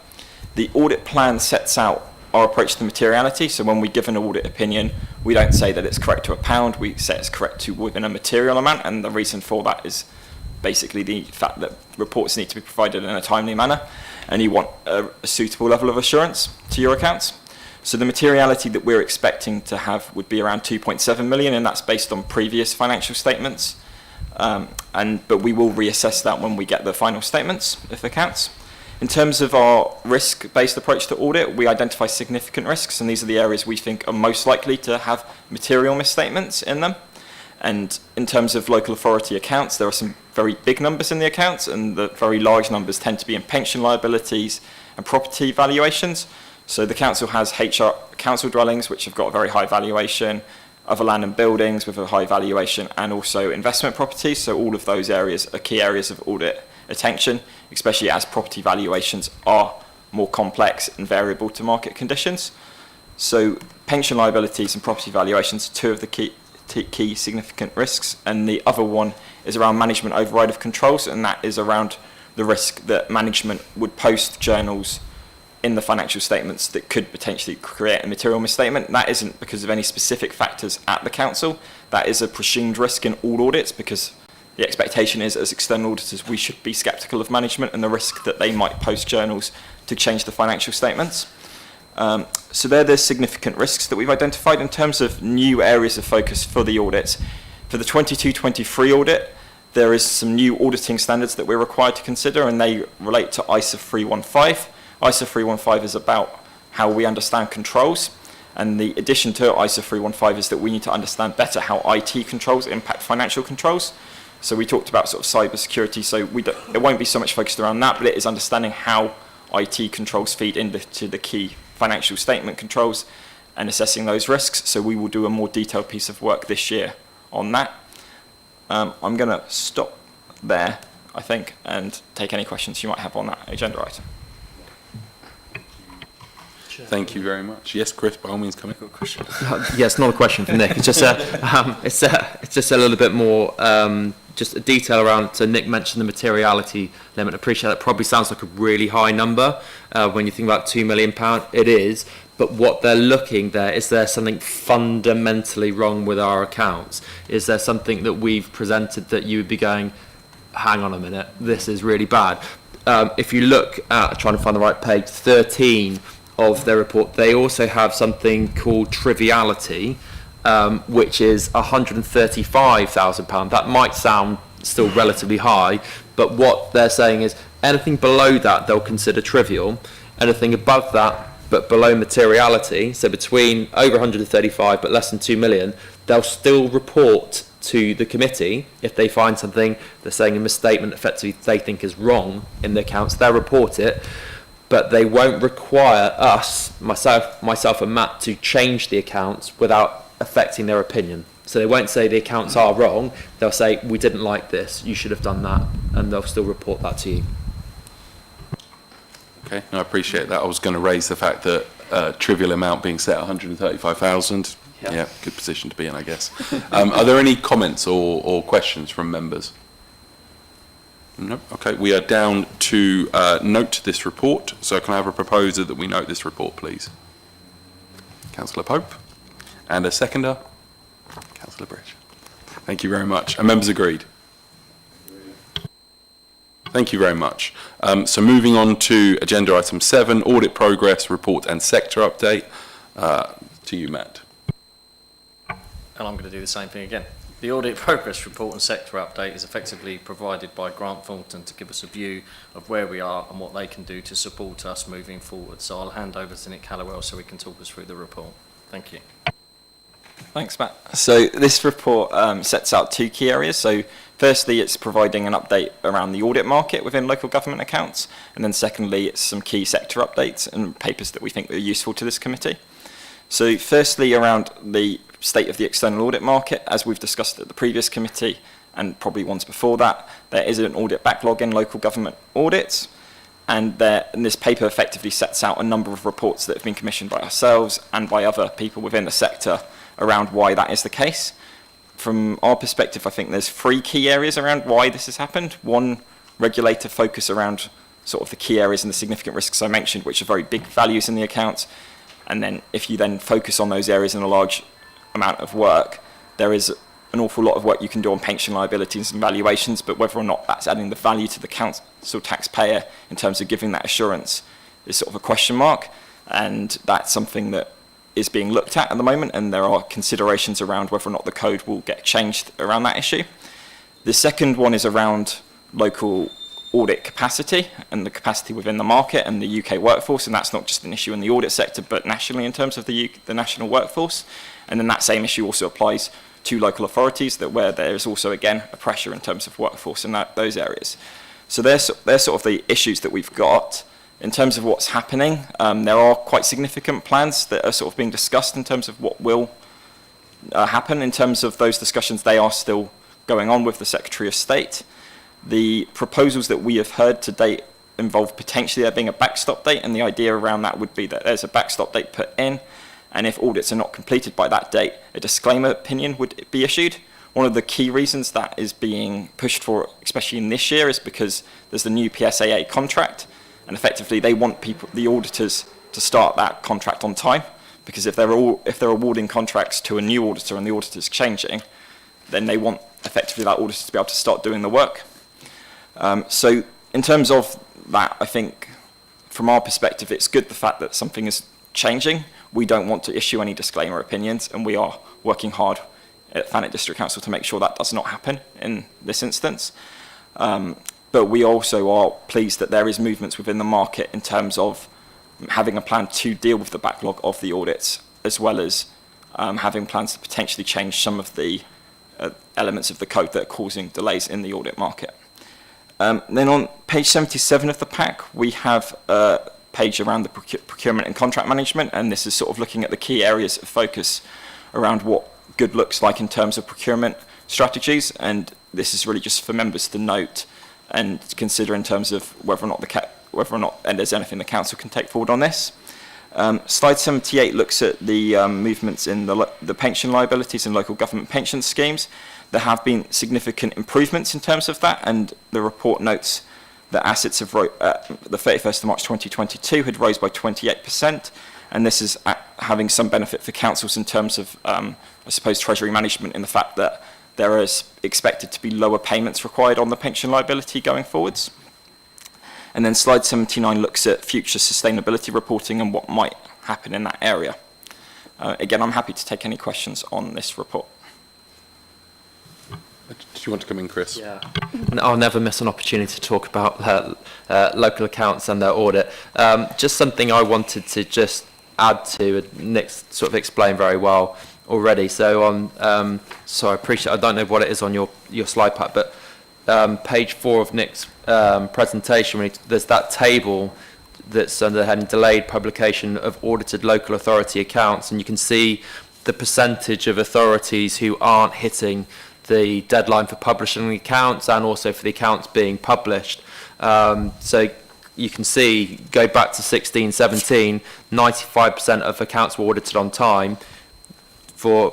The audit plan sets out our approach to materiality. So when we give an audit opinion, we don't say that it's correct to £1, we say it's correct to within a material amount, and the reason for that is basically the fact that reports need to be provided in a timely manner, and you want a suitable level of assurance to your accounts. So the materiality that we're expecting to have would be around 2.7 million, and that's based on previous financial statements. But we will reassess that when we get the final statements of accounts. In terms of our risk-based approach to audit, we identify significant risks, and these are the areas we think are most likely to have material misstatements in them. And in terms of local authority accounts, there are some very big numbers in the accounts, and the very large numbers tend to be in pension liabilities and property valuations. So the council has HR council dwellings, which have got a very high valuation, other land and buildings with a high valuation, and also investment properties. So all of those areas are key areas of audit attention, especially as property valuations are more complex and variable to market conditions. So pension liabilities and property valuations are two of the key significant risks, and the other one is around management override of controls, and that is around the risk that management would post journals in the financial statements that could potentially create a material misstatement. That isn't because of any specific factors at the council. That is a presumed risk in all audits, because the expectation is, as external auditors, we should be sceptical of management and the risk that they might post journals to change the financial statements. So they're the significant risks that we've identified. In terms of new areas of focus for the audits, for the 22-23 audit, there is some new auditing standards that we're required to consider, and they relate to ISA 315. ISA 315 is about how we understand controls, and the addition to ISA 315 is that we need to understand better how IT controls impact financial controls. So we talked about sort of cyber security, so it won't be so much focused around that, but it is understanding how IT controls feed into the key financial statement controls and assessing those risks. So we will do a more detailed piece of work this year on that. I'm going to stop there, I think, and take any questions you might have on that agenda item. Thank you very much. Yes, Chris, by all means, come in. Question. Yes, not a question for Nick. It's just it's just a little bit more, just a detail around. So Nick mentioned the materiality limit. I appreciate that probably sounds like a really high number when you think about £2 million. It is, but what they're looking there, is there something fundamentally wrong with our accounts? Is there something that we've presented that you would be going, hang on a minute, this is really bad? If you look at, trying to find the right page, 13 of their report, they also have something called triviality, which is £135,000. That might sound still relatively high, but what they're saying is anything below that they'll consider trivial, anything above that but below materiality, so between over 135 but less than 2 million, they'll still report to the committee if they find something they're saying a misstatement effectively they think is wrong in the accounts. They'll report it, but they won't require us, myself and Matt, to change the accounts without affecting their opinion. So they won't say the accounts are wrong, they'll say we didn't like this, you should have done that, and they'll still report that to you. Okay, no, I appreciate that. I was going to raise the fact that trivial amount being set at 135,000. Yeah, good position to be in, I guess. Are there any comments or questions from members? No. Okay, we are down to note this report. So can I have a proposer that we note this report, please? Councillor Pope. And a seconder? Councillor Bridge. Thank you very much. And members agreed? Thank you very much. So moving on to agenda item 7, audit progress, report and sector update. To you, Matt. And I'm going to do the same thing again. The audit progress report and sector update is effectively provided by Grant Thornton to give us a view of where we are and what they can do to support us moving forward. So I'll hand over to Nick Hallowell so he can talk us through the report. Thank you. Thanks, Matt. So this report sets out 2 key areas. So firstly, it's providing an update around the audit market within local government accounts. And then secondly, it's some key sector updates and papers that we think are useful to this committee. So firstly, around the state of the external audit market, as we've discussed at the previous committee and probably ones before that, there is an audit backlog in local government audits. And this paper effectively sets out a number of reports that have been commissioned by ourselves and by other people within the sector around why that is the case. From our perspective, I think there's 3 key areas around why this has happened. 1, regulator focus around sort of the key areas and the significant risks I mentioned, which are very big values in the accounts. And then if you then focus on those areas in a large amount of work, there is an awful lot of work you can do on pension liabilities and valuations, but whether or not that's adding the value to the council taxpayer in terms of giving that assurance is sort of a question mark. And that's something that is being looked at the moment, and there are considerations around whether or not the code will get changed around that issue. The second one is around local audit capacity and the capacity within the market and the UK workforce, and that's not just an issue in the audit sector but nationally in terms of the national workforce. And then that same issue also applies to local authorities, that where there is also again a pressure in terms of workforce in those areas. So they're sort of the issues that we've got. In terms of what's happening, there are quite significant plans that are sort of being discussed in terms of what will happen. In terms of those discussions, they are still going on with the Secretary of State. The proposals that we have heard to date involve potentially there being a backstop date, and the idea around that would be that there's a backstop date put in, and if audits are not completed by that date, a disclaimer opinion would be issued. One of the key reasons that is being pushed for, especially in this year, is because there's the new PSAA contract, and effectively they want the auditors to start that contract on time, because if they're awarding contracts to a new auditor and the auditor's changing, then they want effectively that auditor to be able to start doing the work. So in terms of that, I think from our perspective, it's good the fact that something is changing. We don't want to issue any disclaimer opinions, and we are working hard at Thanet District Council to make sure that does not happen in this instance. But we also are pleased that there is movements within the market in terms of having a plan to deal with the backlog of the audits, as well as having plans to potentially change some of the elements of the code that are causing delays in the audit market. Then on page 77 of the pack, we have a page around the procurement and contract management, and this is sort of looking at the key areas of focus around what good looks like in terms of procurement strategies, and this is really just for members to note and consider in terms of whether or not and there's anything the council can take forward on this. Slide 78 looks at the movements in the pension liabilities and local government pension schemes. There have been significant improvements in terms of that, and the report notes that assets have the 31st of March 2022 had rose by 28%, and this is having some benefit for councils in terms of, I suppose, treasury management, in the fact that there is expected to be lower payments required on the pension liability going forwards. And then slide 79 looks at future sustainability reporting and what might happen in that area. Again, I'm happy to take any questions on this report. Do you want to come in, Chris? Yeah. I'll never miss an opportunity to talk about local accounts and their audit. Just something I wanted to just add to, Nick's sort of explained very well already. So on, so I appreciate, I don't know what it is on your slide pack, but page 4 of Nick's presentation, there's that table that's under the heading delayed publication of audited local authority accounts, and you can see the percentage of authorities who aren't hitting the deadline for publishing the accounts and also for the accounts being published. So you can see, go back to 16-17, 95% of accounts were audited on time. For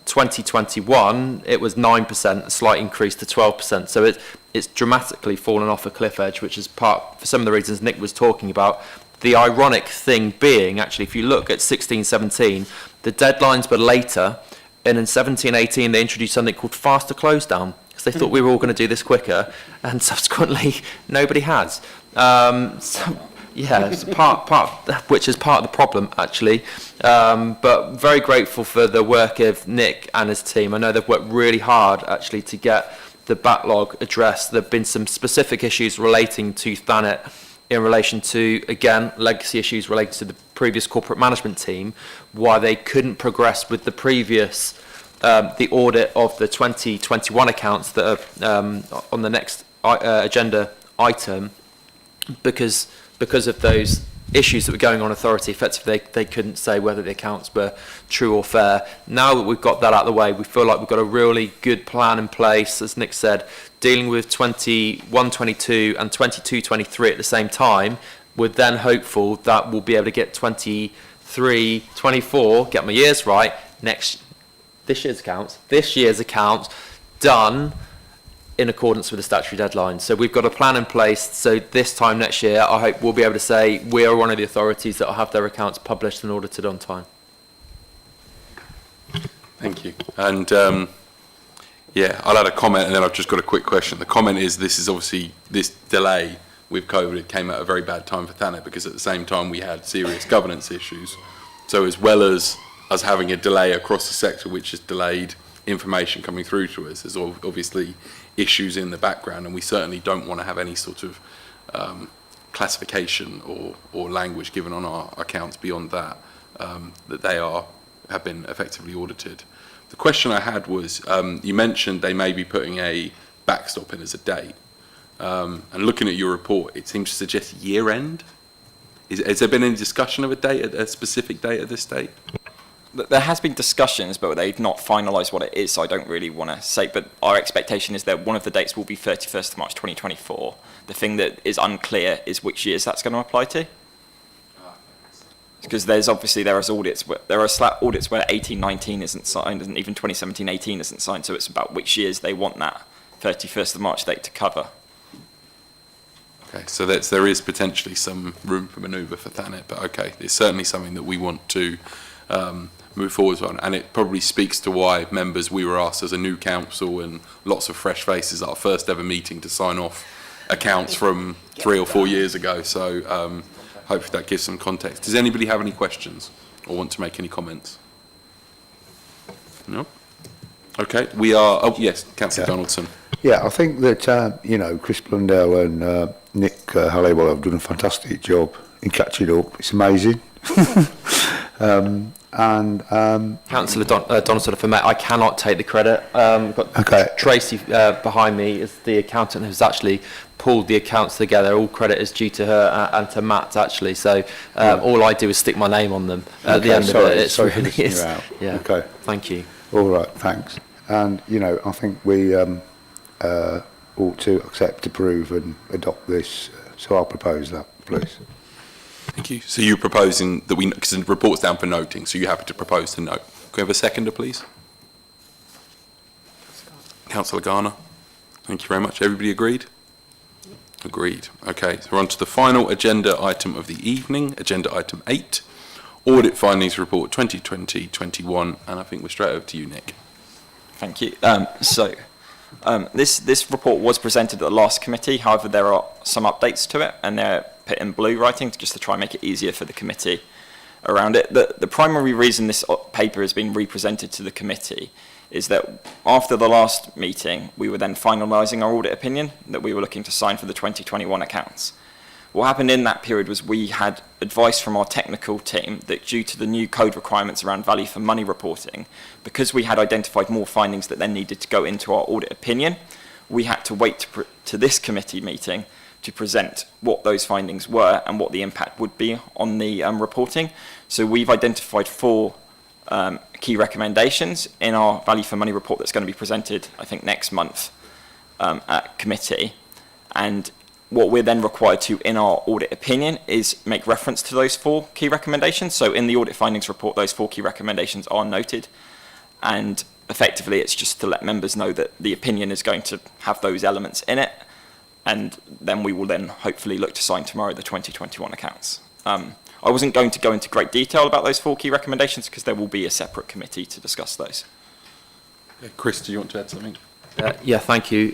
2021, it was 9%, a slight increase to 12%. So it's dramatically fallen off a cliff edge, which is part, for some of the reasons Nick was talking about. The ironic thing being, actually, if you look at 16-17, the deadlines were later, and in 17-18 they introduced something called faster close down. because they thought we were all going to do this quicker, and subsequently nobody has. Yeah, it's which is part of the problem, actually. But very grateful for the work of Nick and his team. I know they've worked really hard, actually, to get the backlog addressed. There have been some specific issues relating to Thanet in relation to, again, legacy issues related to the previous corporate management team, why they couldn't progress with the previous, the audit of the 2021 accounts that are on the next agenda item, because of those issues that were going on authority. Effectively, they couldn't say whether the accounts were true or fair. Now that we've got that out of the way, we feel like we've got a really good plan in place, as Nick said, dealing with 21-22 and 22-23 at the same time. We're then hopeful that we'll be able to get 23-24, get my years right, this year's accounts done in accordance with the statutory deadline. So we've got a plan in place. So this time next year, I hope we'll be able to say we are one of the authorities that will have their accounts published and audited on time. Thank you. And yeah, I'll add a comment, and then I've just got a quick question. The comment is, this is obviously, this delay with COVID came at a very bad time for Thanet, because at the same time we had serious governance issues. So as well as us having a delay across the sector, which has delayed information coming through to us, there's obviously issues in the background, and we certainly don't want to have any sort of classification or language given on our accounts beyond that, that they have been effectively audited. The question I had was, you mentioned they may be putting a backstop in as a date, and looking at your report, it seems to suggest year end. Has there been any discussion of a specific date at this date? There has been discussions, but they've not finalised what it is, so I don't really want to say. But our expectation is that one of the dates will be 31st of March 2024. The thing that is unclear is which years that's going to apply to. Because there are audits where there are audits where 18-19 isn't signed, and even 2017-18 isn't signed. So it's about which years they want that 31st of March date to cover. Okay, so there is potentially some room for manoeuvre for Thanet, but okay, it's certainly something that we want to move forward on, and it probably speaks to why we were asked as a new council and lots of fresh faces at our first ever meeting to sign off accounts from 3 or 4 years ago. So hopefully that gives some context. Does anybody have any questions or want to make any comments? No? Okay, we are, oh yes, Councillor Donaldson. Yeah, I think that, Chris Blundell and Nick Halliwell have done a fantastic job in catching up. It's amazing. Councillor Donaldson, if I may, I cannot take the credit. We've got Tracy behind me is the accountant who's actually pulled the accounts together. All credit is due to her and to Matt, actually. So all I do is stick my name on them at the end of it. It's really is. Yeah. Okay. Thank you. All right. Thanks. And I think we ought to accept, approve, and adopt this. So I'll propose that, please. Thank you. So you're proposing that because the report's down for noting, so you're happy to propose to note. Can we have a seconder, please? Councillor Garner. Thank you very much. Everybody agreed? Agreed. Okay, so we're on to the final agenda item of the evening, agenda item 8, Audit Findings Report 2020-21, and I think we're straight over to you, Nick. Thank you. This report was presented at the last committee. However, there are some updates to it, and they're put in blue writing just to try and make it easier for the committee around it. The primary reason this paper has been represented to the committee is that after the last meeting, we were then finalising our audit opinion that we were looking to sign for the 2021 accounts. What happened in that period was we had advice from our technical team that due to the new code requirements around value for money reporting, because we had identified more findings that then needed to go into our audit opinion, we had to wait to this committee meeting to present what those findings were and what the impact would be on the reporting. So we've identified 4 key recommendations in our value for money report that's going to be presented, I think, next month at committee. And what we're then required to, in our audit opinion, is make reference to those 4 key recommendations. So in the audit findings report, those 4 key recommendations are noted. And effectively, it's just to let members know that the opinion is going to have those elements in it. And then we will then hopefully look to sign tomorrow the 2021 accounts. I wasn't going to go into great detail about those 4 key recommendations because there will be a separate committee to discuss those. Chris, do you want to add something? Yeah, thank you.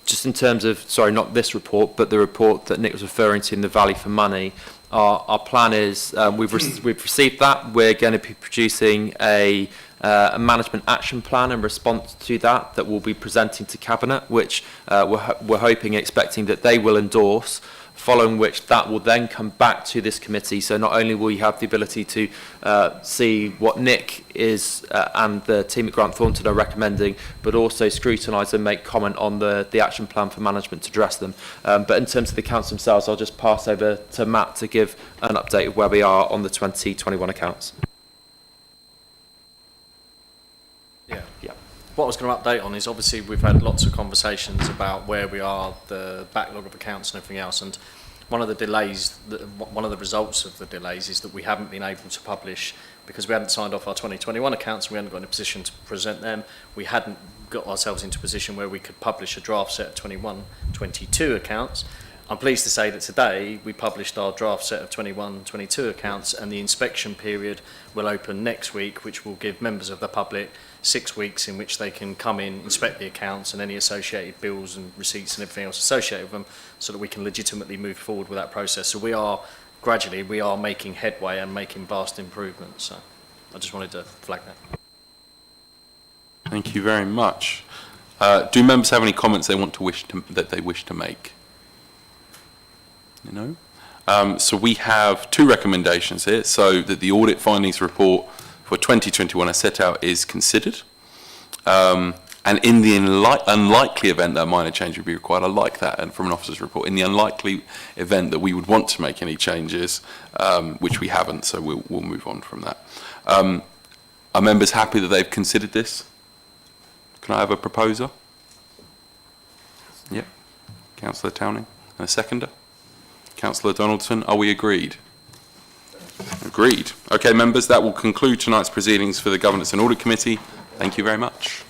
Just in terms of, sorry, not this report, but the report that Nick was referring to in the Value for Money, our plan is we've received that. We're going to be producing a management action plan in response to that we'll be presenting to Cabinet, which we're hoping and expecting that they will endorse, following which that will then come back to this committee. So not only will you have the ability to see what Nick is and the team at Grant Thornton are recommending, but also scrutinise and make comment on the action plan for management to address them. But in terms of the accounts themselves, I'll just pass over to Matt to give an update of where we are on the 2021 accounts. Yeah. What I was going to update on is obviously we've had lots of conversations about where we are, the backlog of accounts and everything else, and one of the delays, one of the results of the delays is that we haven't been able to publish because we hadn't signed off our 2021 accounts and we hadn't got in a position to present them. We hadn't got ourselves into a position where we could publish a draft set of 21-22 accounts. I'm pleased to say that today we published our draft set of 21-22 accounts, and the inspection period will open next week, which will give members of the public 6 weeks in which they can come in, inspect the accounts and any associated bills and receipts and everything else associated with them, so that we can legitimately move forward with that process. So we are making headway and making vast improvements. So I just wanted to flag that. Thank you very much. Do members have any comments they wish to make? You know? So we have two recommendations here. So that the audit findings report for 2021 as set out is considered. And in the unlikely event that a minor change would be required, I like that, and from an officer's report, in the unlikely event that we would want to make any changes, which we haven't, so we'll move on from that. Are members happy that they've considered this? Can I have a proposer? Yep. Councillor Towning. And a seconder? Councillor Donaldson, are we agreed? Agreed. Okay, members, that will conclude tonight's proceedings for the Governance and Audit Committee. Thank you very much.